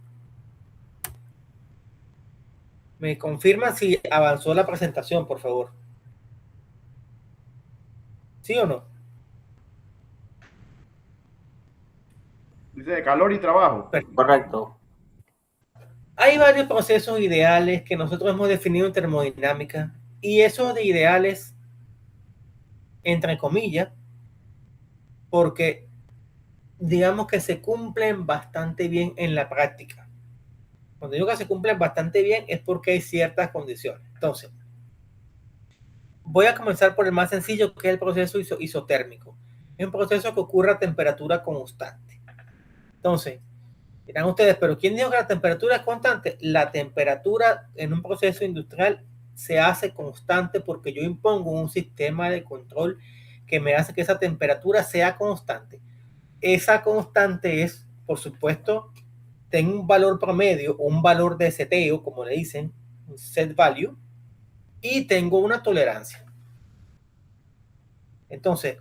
Me confirma si avanzó la presentación, por favor. ¿Sí o no? Dice de calor y trabajo. Correcto. Hay varios procesos ideales que nosotros hemos definido en termodinámica, y esos de ideales, entre comillas, porque digamos que se cumplen bastante bien en la práctica. Cuando digo que se cumplen bastante bien es porque hay ciertas condiciones. Entonces, voy a comenzar por el más sencillo, que es el proceso isotérmico. Es un proceso que ocurre a temperatura constante. Entonces, dirán ustedes, pero ¿quién dijo que la temperatura es constante? La temperatura en un proceso industrial se hace constante porque yo impongo un sistema de control que me hace que esa temperatura sea constante. Esa constante es, por supuesto, tengo un valor promedio o un valor de seteo, como le dicen, un set value, y tengo una tolerancia. Entonces,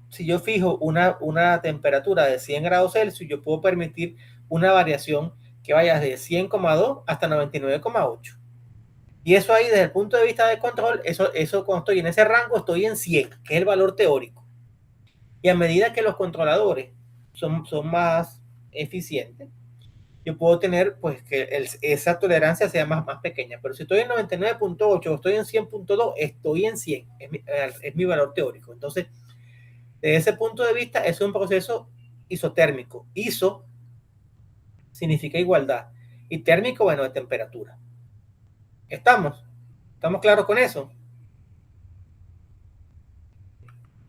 si yo fijo una temperatura de 100 grados Celsius, yo puedo permitir una variación que vaya de 100,2 hasta 99,8. Y eso ahí, desde el punto de vista de control, eso cuando estoy en ese rango, estoy en 100, que es el valor teórico. Y a medida que los controladores son más eficientes, yo puedo tener pues que esa tolerancia sea más pequeña. Pero si estoy en 99,8 o estoy en 100,2, estoy en 100. Es mi valor teórico. Entonces, desde ese punto de vista, es un proceso isotérmico. Iso significa igualdad. Y térmico, bueno, de temperatura. ¿Estamos claros con eso?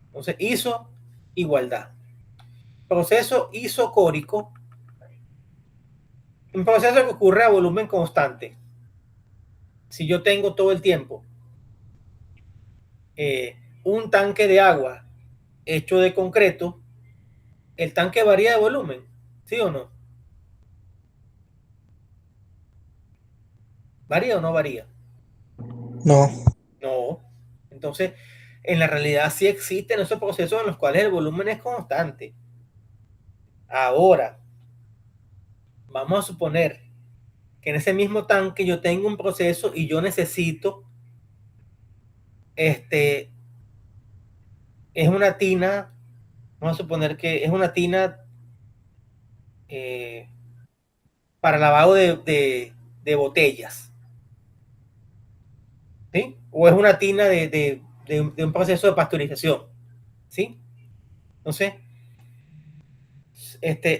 Entonces, iso, igualdad. Proceso isocórico. Un proceso que ocurre a volumen constante. Si yo tengo todo el tiempo un tanque de agua hecho de concreto, el tanque varía de volumen, ¿sí o no? ¿Varía o no varía? No. No. Entonces, en la realidad sí existen esos procesos en los cuales el volumen es constante. Ahora, vamos a suponer que en ese mismo tanque yo tengo un proceso y yo necesito es una tina, vamos a suponer que es una tina para lavado de botellas, ¿sí? O es una tina de un proceso de pasteurización, ¿sí? Entonces,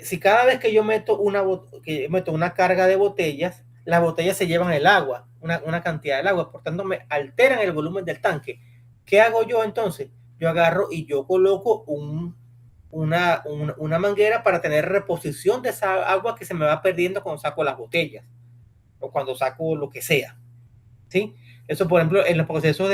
si cada vez que yo meto una carga de botellas, las botellas se llevan el agua, una cantidad del agua, por tanto me alteran el volumen del tanque. ¿Qué hago yo entonces? Yo agarro y yo coloco una manguera para tener reposición de esa agua que se me va perdiendo cuando saco las botellas o cuando saco lo que sea, ¿sí? Eso, por ejemplo, en los procesos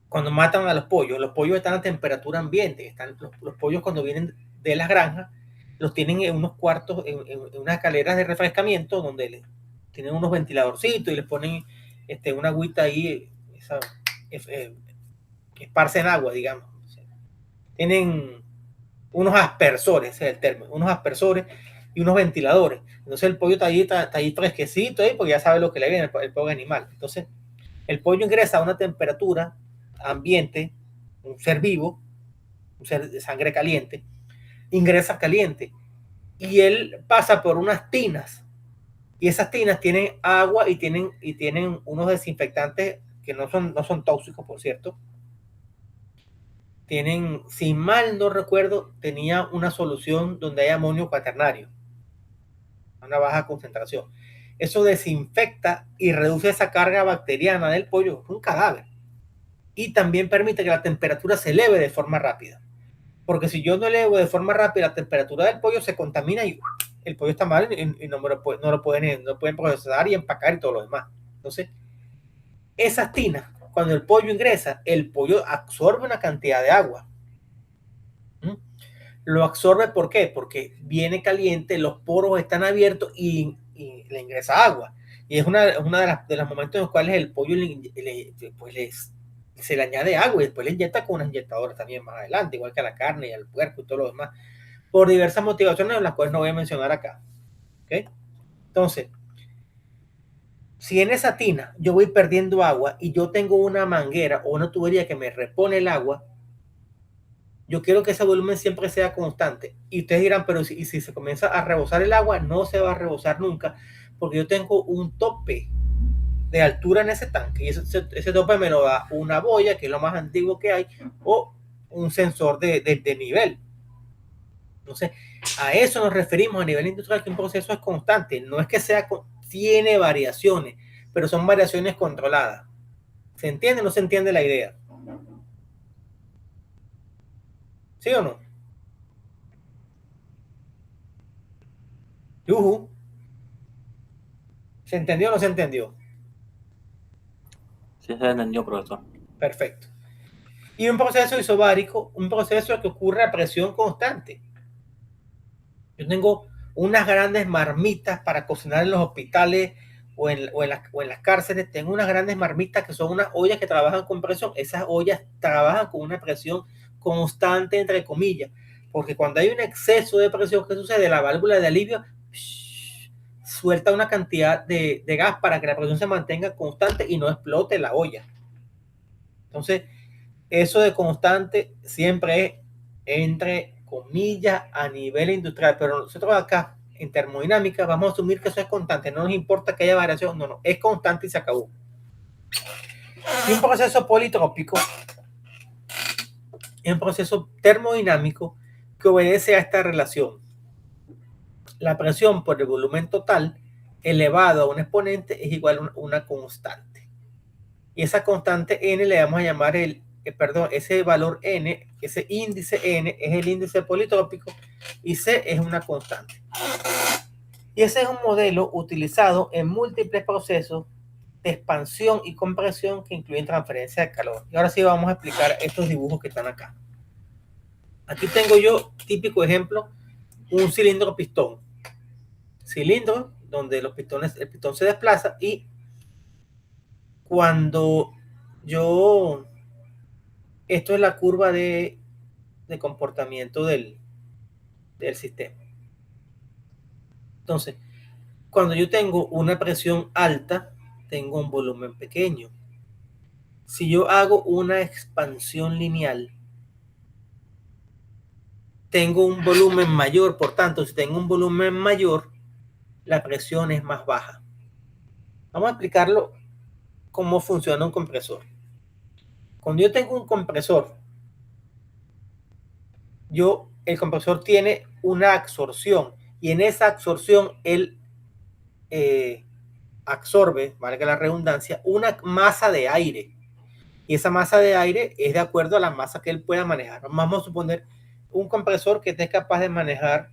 cuando matan a los pollos están a temperatura ambiente. Están los pollos cuando vienen de las granjas, los tienen en unos cuartos, en unas escaleras de refrescamiento donde tienen unos ventiladorcitos y les ponen una agüita ahí, esparcen agua, digamos. Tienen unos aspersores, ese es el término, unos aspersores y unos ventiladores. Entonces el pollo está ahí fresquecito, porque ya sabe lo que le viene el pobre animal. Entonces el pollo ingresa a una temperatura ambiente, un ser vivo, un ser de sangre caliente, ingresa caliente y él pasa por unas tinas y esas tinas tienen agua y tienen unos desinfectantes que no son tóxicos, por cierto. Tienen, si mal no recuerdo, tenía una solución donde hay amonio cuaternario a una baja concentración. Eso desinfecta y reduce esa carga bacteriana del pollo, es un cadáver. Y también permite que la temperatura se eleve de forma rápida. Porque si yo no elevo de forma rápida la temperatura del pollo, se contamina y el pollo está mal y no lo pueden procesar y empacar y todo lo demás. Entonces, esas tinas, cuando el pollo ingresa, el pollo absorbe una cantidad de agua. Lo absorbe, ¿por qué? Porque viene caliente, los poros están abiertos y le ingresa agua. Y es una de los momentos en los cuales el pollo se le añade agua y después le inyecta con unas inyectadoras también más adelante, igual que a la carne y al puerco y todo lo demás, por diversas motivaciones, las cuales no voy a mencionar acá. ¿Okay? Entonces, si en esa tina yo voy perdiendo agua y yo tengo una manguera o una tubería que me repone el agua, yo quiero que ese volumen siempre sea constante. Y ustedes dirán, pero si se comienza a rebosar el agua, no se va a rebosar nunca, porque yo tengo un tope de altura en ese tanque y ese tope me lo da una boya, que es lo más antiguo que hay, o un sensor de nivel. Entonces, a eso nos referimos a nivel industrial, que un proceso es constante. No es que tiene variaciones, pero son variaciones controladas. ¿Se entiende o no se entiende la idea? ¿Sí o no? Yuhu. ¿Se entendió o no se entendió? Sí se entendió, profesor. Perfecto. Y un proceso isobárico, un proceso que ocurre a presión constante. Yo tengo unas grandes marmitas para cocinar en los hospitales o en las cárceles. Tengo unas grandes marmitas que son unas ollas que trabajan con presión. Esas ollas trabajan con una presión constante, entre comillas, porque cuando hay un exceso de presión, ¿qué sucede? La válvula de alivio suelta una cantidad de gas para que la presión se mantenga constante y no explote la olla. Entonces, eso de constante siempre es entre comillas a nivel industrial, pero nosotros acá en termodinámica vamos a asumir que eso es constante, no nos importa que haya variación, no, es constante y se acabó. Y un proceso politrópico es un proceso termodinámico que obedece a esta relación. La presión por el volumen total elevado a un exponente es igual a una constante. Y esa constante n le vamos a llamar ese valor n, ese índice n es el índice politrópico y c es una constante. Y ese es un modelo utilizado en múltiples procesos de expansión y compresión que incluyen transferencia de calor. Y ahora sí vamos a explicar estos dibujos que están acá. Aquí tengo yo, típico ejemplo, un cilindro pistón. Cilindro donde el pistón se desplaza y cuando esto es la curva de comportamiento del sistema. Entonces, cuando yo tengo una presión alta, tengo un volumen pequeño. Si yo hago una expansión lineal, tengo un volumen mayor. Por tanto, si tengo un volumen mayor, la presión es más baja. Vamos a explicarlo cómo funciona un compresor. Cuando yo tengo un compresor, el compresor tiene una absorción y en esa absorción él absorbe, valga la redundancia, una masa de aire. Y esa masa de aire es de acuerdo a la masa que él pueda manejar. Vamos a suponer un compresor que esté capaz de manejar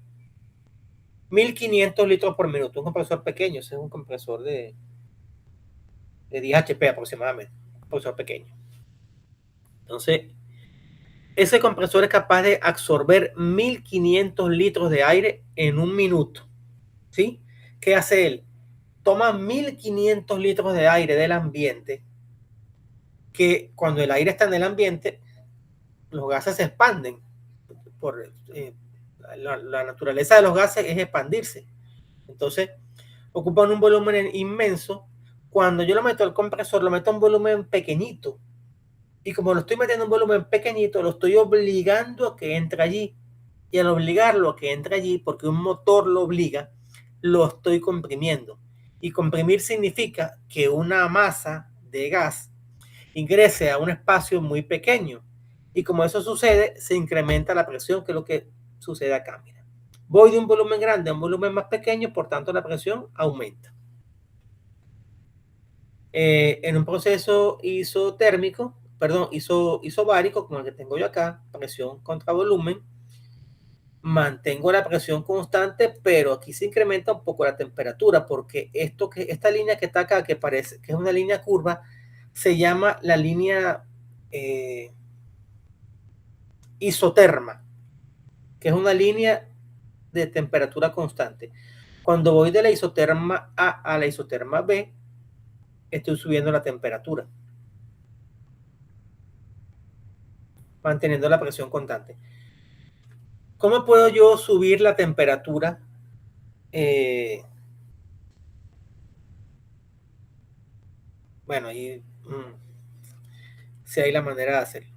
1500 litros por minuto. Un compresor pequeño, ese es un compresor de 10 HP aproximadamente. Un compresor pequeño. Entonces, ese compresor es capaz de absorber 1500 litros de aire en un minuto. ¿Sí? ¿Qué hace él? Toma 1500 litros de aire del ambiente, que cuando el aire está en el ambiente, los gases se expanden. La naturaleza de los gases es expandirse. Entonces, ocupan un volumen inmenso. Cuando yo lo meto al compresor, lo meto a un volumen pequeñito. Y como lo estoy metiendo en un volumen pequeñito, lo estoy obligando a que entre allí. Y al obligarlo a que entre allí, porque un motor lo obliga, lo estoy comprimiendo. Y comprimir significa que una masa de gas ingrese a un espacio muy pequeño. Y como eso sucede, se incrementa la presión, que es lo que sucede acá. Mira. Voy de un volumen grande a un volumen más pequeño, por tanto la presión aumenta. En un proceso isobárico, como el que tengo yo acá, presión contra volumen, mantengo la presión constante, pero aquí se incrementa un poco la temperatura, porque esta línea que está acá, que parece que es una línea curva, se llama la línea isoterma, que es una línea de temperatura constante. Cuando voy de la isoterma A a la isoterma B, estoy subiendo la temperatura. manteniendo la presión constante. ¿Cómo puedo yo subir la temperatura? Bueno, ahí si hay la manera de hacerlo.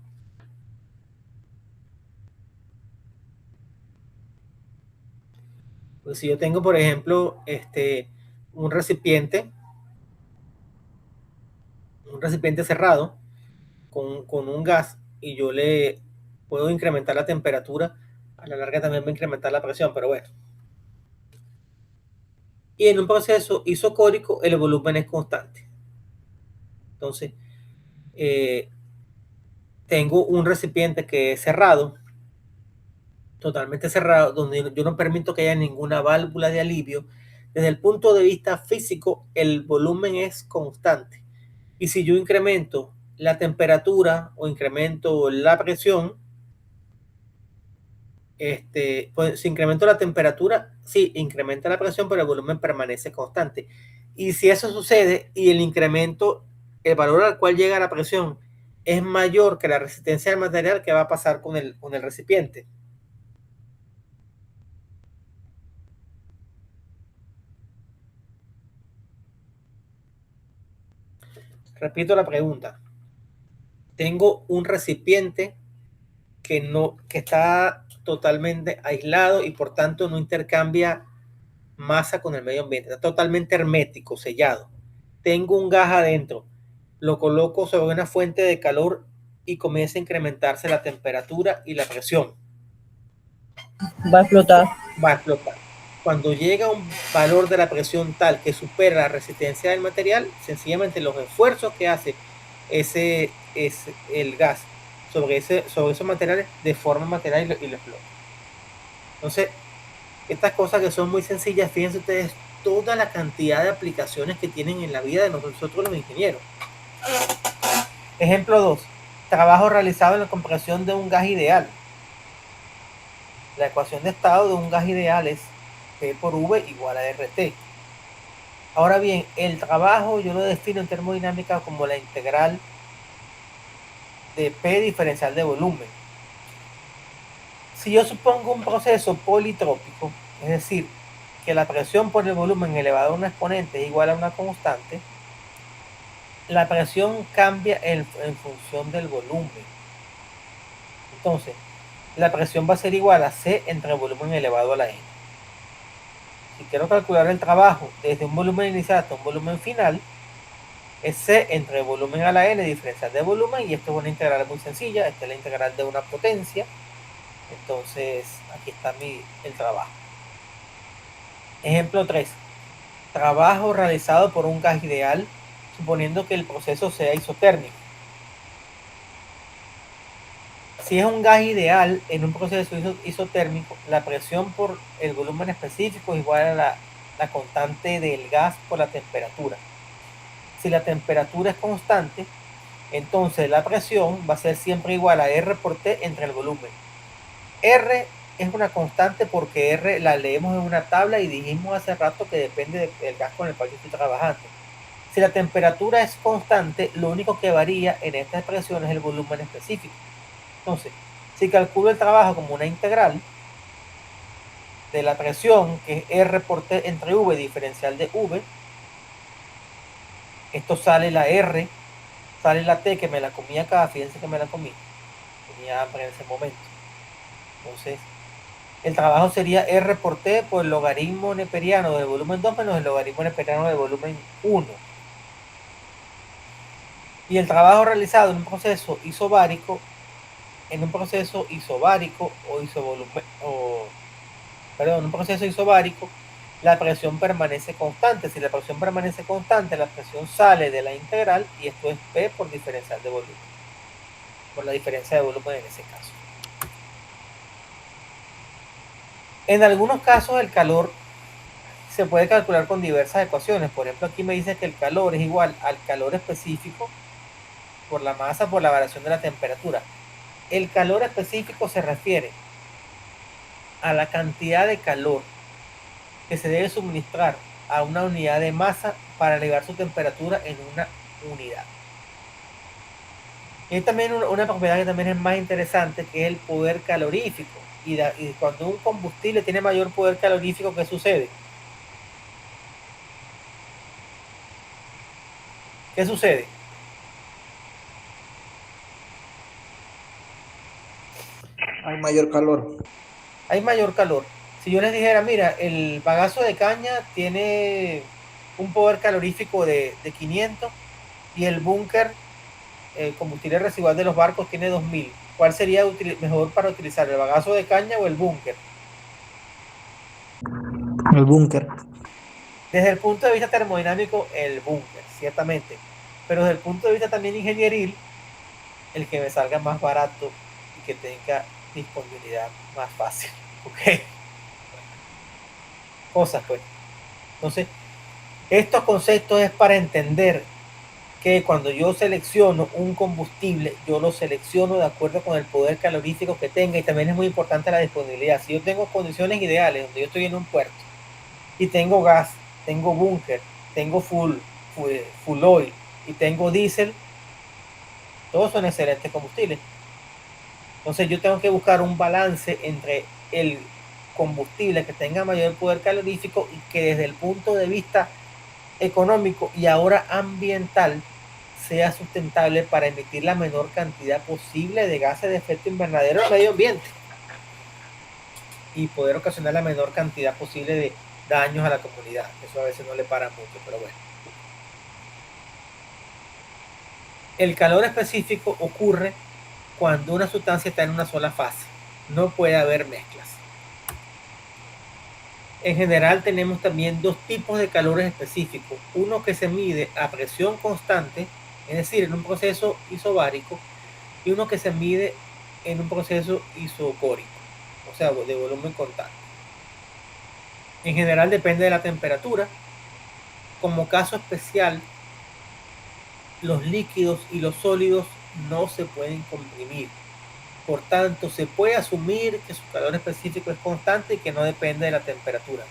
Pues si yo tengo, por ejemplo, un recipiente cerrado con un gas y yo le puedo incrementar la temperatura, a la larga también va a incrementar la presión, pero bueno. Y en un proceso isocórico el volumen es constante. Entonces, tengo un recipiente que es cerrado, totalmente cerrado, donde yo no permito que haya ninguna válvula de alivio. Desde el punto de vista físico, el volumen es constante. Y si yo incremento la temperatura o incremento la presión, pues si incremento la temperatura, sí, incrementa la presión, pero el volumen permanece constante. Y si eso sucede y el incremento, el valor al cual llega la presión es mayor que la resistencia del material, ¿qué va a pasar con el recipiente? Repito la pregunta. Tengo un recipiente que está totalmente aislado y por tanto no intercambia masa con el medio ambiente. Está totalmente hermético, sellado. Tengo un gas adentro. Lo coloco sobre una fuente de calor y comienza a incrementarse la temperatura y la presión. Va a explotar. Va a explotar. Cuando llega a un valor de la presión tal que supera la resistencia del material, sencillamente los esfuerzos que hace el gas sobre esos materiales deforma el material y lo explota. Entonces, estas cosas que son muy sencillas, fíjense ustedes toda la cantidad de aplicaciones que tienen en la vida de nosotros los ingenieros. Ejemplo 2. Trabajo realizado en la compresión de un gas ideal. La ecuación de estado de un gas ideal es P por V igual a RT. Ahora bien, el trabajo yo lo defino en termodinámica como la integral de P diferencial de volumen. Si yo supongo un proceso politrópico, es decir, que la presión por el volumen elevado a un exponente es igual a una constante, la presión cambia en función del volumen. Entonces, la presión va a ser igual a C entre el volumen elevado a la N. Si quiero calcular el trabajo desde un volumen inicial hasta un volumen final, es C entre el volumen a la N diferencial de volumen, y esto es una integral muy sencilla. Esta es la integral de una potencia. Entonces, aquí está el trabajo. Ejemplo 3. Trabajo realizado por un gas ideal, suponiendo que el proceso sea isotérmico. Si es un gas ideal en un proceso isotérmico, la presión por el volumen específico es igual a la constante del gas por la temperatura. Si la temperatura es constante, entonces la presión va a ser siempre igual a R por T entre el volumen. R es una constante porque R la leemos en una tabla y dijimos hace rato que depende del gas con el cual yo estoy trabajando. Si la temperatura es constante, lo único que varía en esta expresión es el volumen específico. Entonces, si calculo el trabajo como una integral de la presión, que es R por T entre V diferencial de V, esto sale la R, sale la T que me la comí acá, fíjense que me la comí, tenía hambre en ese momento. Entonces, el trabajo sería R por T por el logaritmo neperiano del volumen 2 menos el logaritmo neperiano del volumen 1. Y el trabajo realizado en un proceso isobárico, en un proceso isobárico, la presión permanece constante. Si la presión permanece constante, la presión sale de la integral y esto es P por diferencial de volumen, por la diferencia de volumen en ese caso. En algunos casos el calor se puede calcular con diversas ecuaciones. Por ejemplo, aquí me dice que el calor es igual al calor específico por la masa por la variación de la temperatura. El calor específico se refiere a la cantidad de calor que se debe suministrar a una unidad de masa para elevar su temperatura en una unidad. Y hay también una propiedad que también es más interesante, que es el poder calorífico. Y cuando un combustible tiene mayor poder calorífico, ¿qué sucede? ¿Qué sucede? Hay mayor calor. Hay mayor calor. Si yo les dijera, mira, el bagazo de caña tiene un poder calorífico de 500 y el búnker, el combustible residual de los barcos, tiene 2000. ¿Cuál sería mejor para utilizar, el bagazo de caña o el búnker? El búnker. Desde el punto de vista termodinámico, el búnker, ciertamente. Pero desde el punto de vista también ingenieril, el que me salga más barato y que tenga disponibilidad más fácil. ¿Ok? Cosas, pues. Entonces, estos conceptos es para entender que cuando yo selecciono un combustible, yo lo selecciono de acuerdo con el poder calorífico que tenga, y también es muy importante la disponibilidad. Si yo tengo condiciones ideales, donde yo estoy en un puerto y tengo gas, tengo búnker, tengo full oil y tengo diésel, todos son excelentes combustibles. Entonces yo tengo que buscar un balance entre el combustible que tenga mayor poder calorífico y que desde el punto de vista económico y ahora ambiental sea sustentable para emitir la menor cantidad posible de gases de efecto invernadero al medio ambiente y poder ocasionar la menor cantidad posible de daños a la comunidad. Eso a veces no le para mucho, pero bueno. El calor específico ocurre cuando una sustancia está en una sola fase. No puede haber mezclas. En general tenemos también dos tipos de calores específicos. Uno que se mide a presión constante, es decir, en un proceso isobárico, y uno que se mide en un proceso isocórico, o sea, de volumen constante. En general depende de la temperatura. Como caso especial, los líquidos y los sólidos no se pueden comprimir. Por tanto, se puede asumir que su calor específico es constante y que no depende de la temperatura.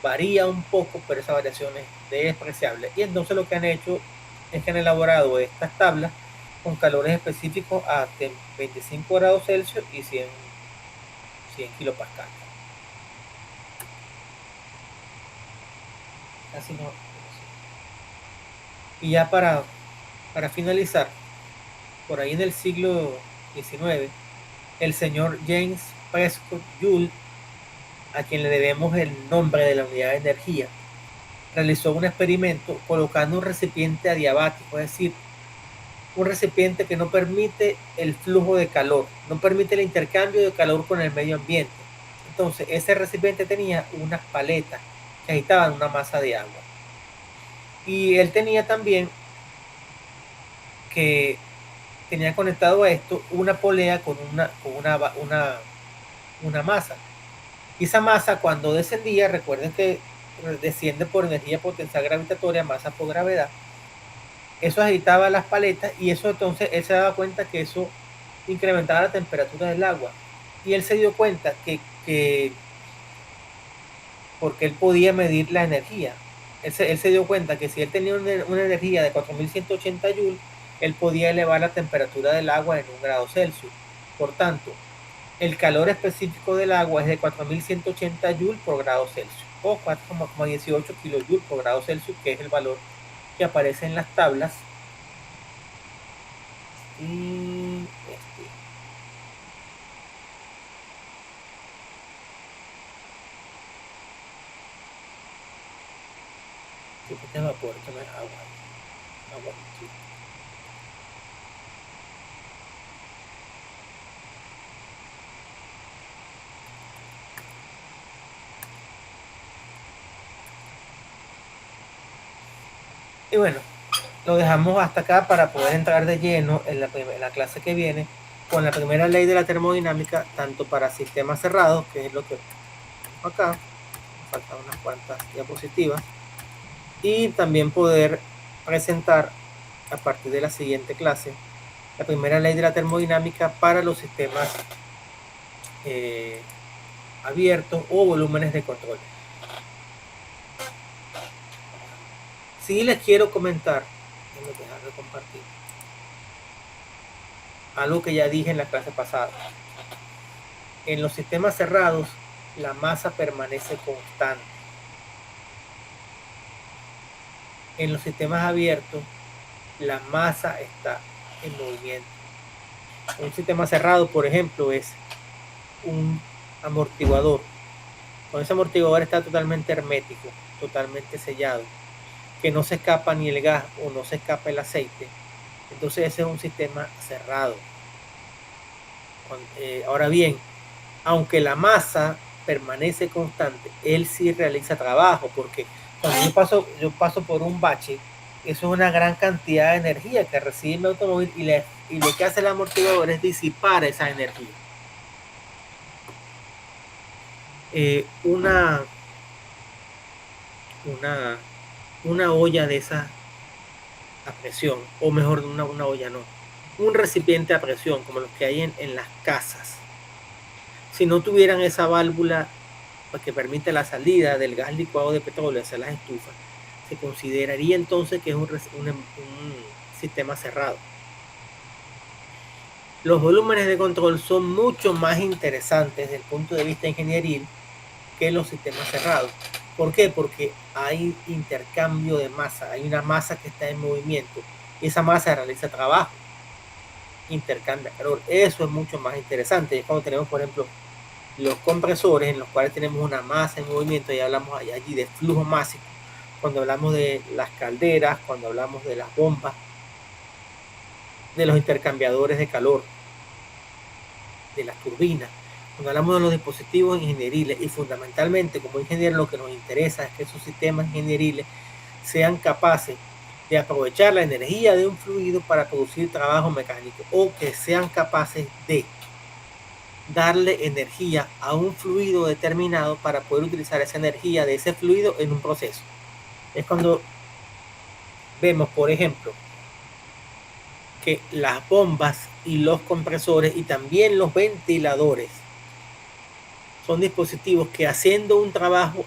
Varía un poco, pero esa variación es despreciable. Y entonces lo que han hecho es que han elaborado estas tablas con calores específicos a 25 grados Celsius y 100 kilopascal. Casi no. Y ya para finalizar, por ahí en el siglo XIX, el señor James Prescott Joule, a quien le debemos el nombre de la unidad de energía, realizó un experimento colocando un recipiente adiabático, es decir, un recipiente que no permite el flujo de calor, no permite el intercambio de calor con el medio ambiente. Entonces, ese recipiente tenía unas paletas que agitaban una masa de agua. Y él tenía también que tenía conectado a esto una polea con una masa. Y esa masa, cuando descendía, recuerden que desciende por energía potencial gravitatoria, masa por gravedad, eso agitaba las paletas y eso, entonces él se daba cuenta que eso incrementaba la temperatura del agua. Y él se dio cuenta que porque él podía medir la energía. Él se dio cuenta que si él tenía una energía de 4180 joules, él podía elevar la temperatura del agua en 1 grado Celsius. Por tanto, el calor específico del agua es de 4180 joules por grado Celsius o 4,18 kilojoules por grado Celsius, que es el valor que aparece en las tablas. Y este vapor, esto no es agua. Sí. Y bueno, lo dejamos hasta acá para poder entrar de lleno en la clase que viene con la primera ley de la termodinámica, tanto para sistemas cerrados, que es lo que acá, faltan unas cuantas diapositivas, y también poder presentar a partir de la siguiente clase la primera ley de la termodinámica para los sistemas abiertos o volúmenes de control. Sí les quiero comentar, déjenme dejar de compartir. algo que ya dije en la clase pasada. En los sistemas cerrados, la masa permanece constante. En los sistemas abiertos, la masa está en movimiento. Un sistema cerrado, por ejemplo, es un amortiguador. Cuando ese amortiguador está totalmente hermético, totalmente sellado, que no se escapa ni el gas o no se escapa el aceite, entonces ese es un sistema cerrado. Ahora bien, aunque la masa permanece constante, él sí realiza trabajo, porque cuando yo paso por un bache, eso es una gran cantidad de energía que recibe mi automóvil y lo que hace el amortiguador es disipar esa energía. Una olla de esa a presión, o mejor, una olla no, un recipiente a presión como los que hay en las casas, si no tuvieran esa válvula que permite la salida del gas licuado de petróleo hacia las estufas, se consideraría entonces que es un sistema cerrado. Los volúmenes de control son mucho más interesantes desde el punto de vista ingenieril que los sistemas cerrados. ¿Por qué? Porque hay intercambio de masa, hay una masa que está en movimiento y esa masa realiza trabajo, intercambia calor. Eso es mucho más interesante. Es cuando tenemos, por ejemplo, los compresores en los cuales tenemos una masa en movimiento y hablamos allí de flujo másico, cuando hablamos de las calderas, cuando hablamos de las bombas, de los intercambiadores de calor, de las turbinas, cuando hablamos de los dispositivos ingenieriles. Y fundamentalmente, como ingeniero, lo que nos interesa es que esos sistemas ingenieriles sean capaces de aprovechar la energía de un fluido para producir trabajo mecánico, o que sean capaces de darle energía a un fluido determinado para poder utilizar esa energía de ese fluido en un proceso. Es cuando vemos, por ejemplo, que las bombas y los compresores y también los ventiladores son dispositivos que, haciendo un trabajo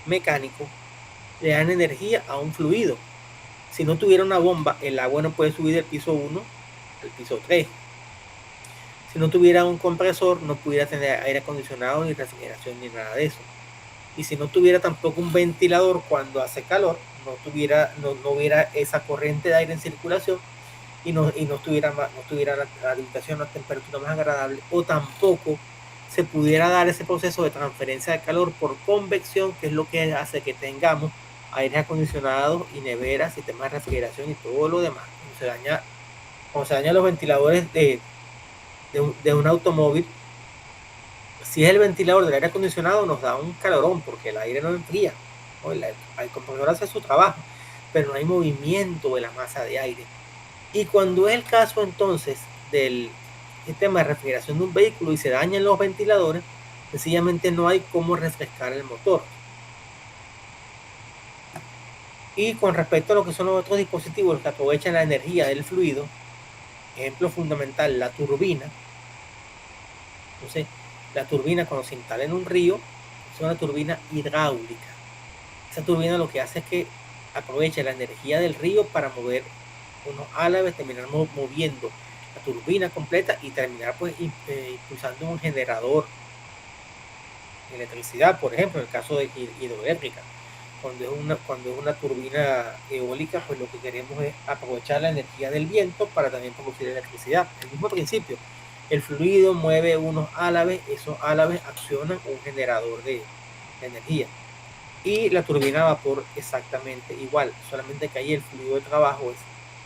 mecánico, le dan energía a un fluido. Si no tuviera una bomba, el agua no puede subir del piso 1 al piso 3. Si no tuviera un compresor, no pudiera tener aire acondicionado, ni refrigeración, ni nada de eso. Y si no tuviera tampoco un ventilador cuando hace calor, no hubiera esa corriente de aire en circulación y no tuviera la habitación a temperatura más agradable, o tampoco se pudiera dar ese proceso de transferencia de calor por convección, que es lo que hace que tengamos aires acondicionados y neveras, sistemas de refrigeración y todo lo demás. Cuando se dañan los ventiladores de un automóvil, si es el ventilador del aire acondicionado, nos da un calorón porque el aire no enfría, ¿no? El compresor hace su trabajo, pero no hay movimiento de la masa de aire. Y cuando es el caso entonces del sistema de refrigeración de un vehículo y se dañan los ventiladores, sencillamente no hay cómo refrescar el motor. Y con respecto a lo que son los otros dispositivos que aprovechan la energía del fluido, ejemplo fundamental, la turbina. Entonces, la turbina, cuando se instala en un río, es una turbina hidráulica. Esa turbina lo que hace es que aprovecha la energía del río para mover unos álabes, terminar moviendo la turbina completa y terminar pues impulsando un generador de electricidad, por ejemplo, en el caso de hidroeléctrica. Cuando es una turbina eólica, pues lo que queremos es aprovechar la energía del viento para también producir electricidad. El mismo principio, el fluido mueve unos álabes, esos álabes accionan un generador de energía. Y la turbina a vapor exactamente igual, solamente que ahí el fluido de trabajo es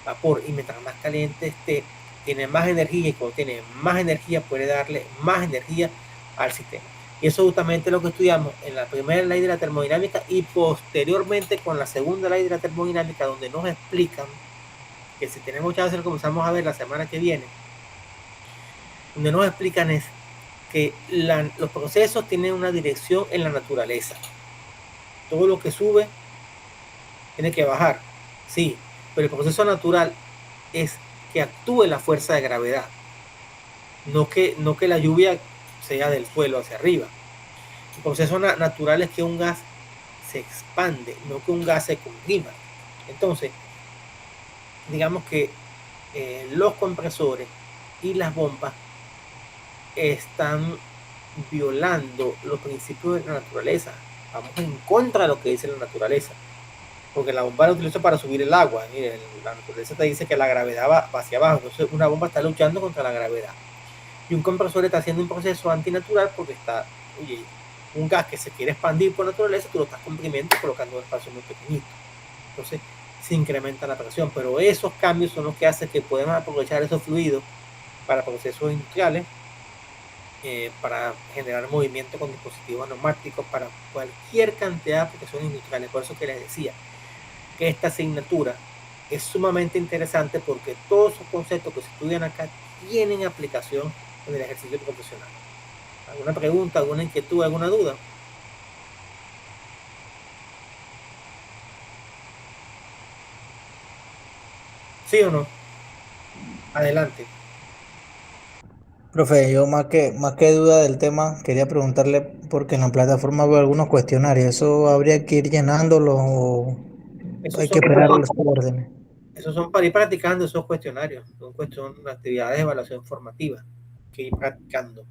vapor, y mientras más caliente esté, tiene más energía, y cuando tiene más energía puede darle más energía al sistema. Y eso es justamente lo que estudiamos en la primera ley de la termodinámica y posteriormente con la segunda ley de la termodinámica, donde nos explican, que si tenemos chance lo comenzamos a ver la semana que viene, donde nos explican es que los procesos tienen una dirección en la naturaleza. Todo lo que sube tiene que bajar, sí, pero el proceso natural es que actúe la fuerza de gravedad, no que la lluvia sea del suelo hacia arriba. El proceso natural es que un gas se expande, no que un gas se comprima. Entonces, digamos que los compresores y las bombas están violando los principios de la naturaleza. Vamos en contra de lo que dice la naturaleza, porque la bomba la utiliza para subir el agua. Miren, la naturaleza te dice que la gravedad va hacia abajo, entonces una bomba está luchando contra la gravedad, y un compresor está haciendo un proceso antinatural porque está, oye, un gas que se quiere expandir por naturaleza, tú lo estás comprimiendo y colocando un espacio muy pequeñito, entonces se incrementa la presión. Pero esos cambios son los que hacen que podamos aprovechar esos fluidos para procesos industriales, para generar movimiento con dispositivos neumáticos, para cualquier cantidad de aplicaciones industriales. Por eso que les decía que esta asignatura es sumamente interesante, porque todos esos conceptos que se estudian acá tienen aplicación en el ejercicio profesional. ¿Alguna pregunta, alguna inquietud, alguna duda? ¿Sí o no? Adelante. Profe, yo más que duda del tema, quería preguntarle, porque en la plataforma veo algunos cuestionarios, ¿eso habría que ir llenándolo o Esos hay son, que esperar los órdenes? esos son para ir practicando esos cuestionarios, son actividades de evaluación formativa, que ir practicando,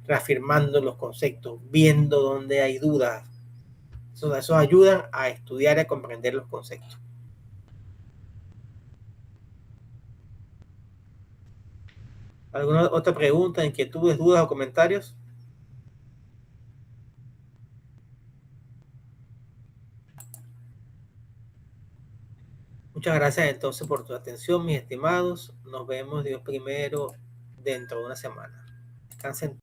reafirmando los conceptos, viendo dónde hay dudas. Eso ayuda a estudiar y a comprender los conceptos. ¿Alguna otra pregunta, inquietudes, dudas o comentarios? Muchas gracias entonces por tu atención, mis estimados. Nos vemos, Dios primero, dentro de una semana. Descansen.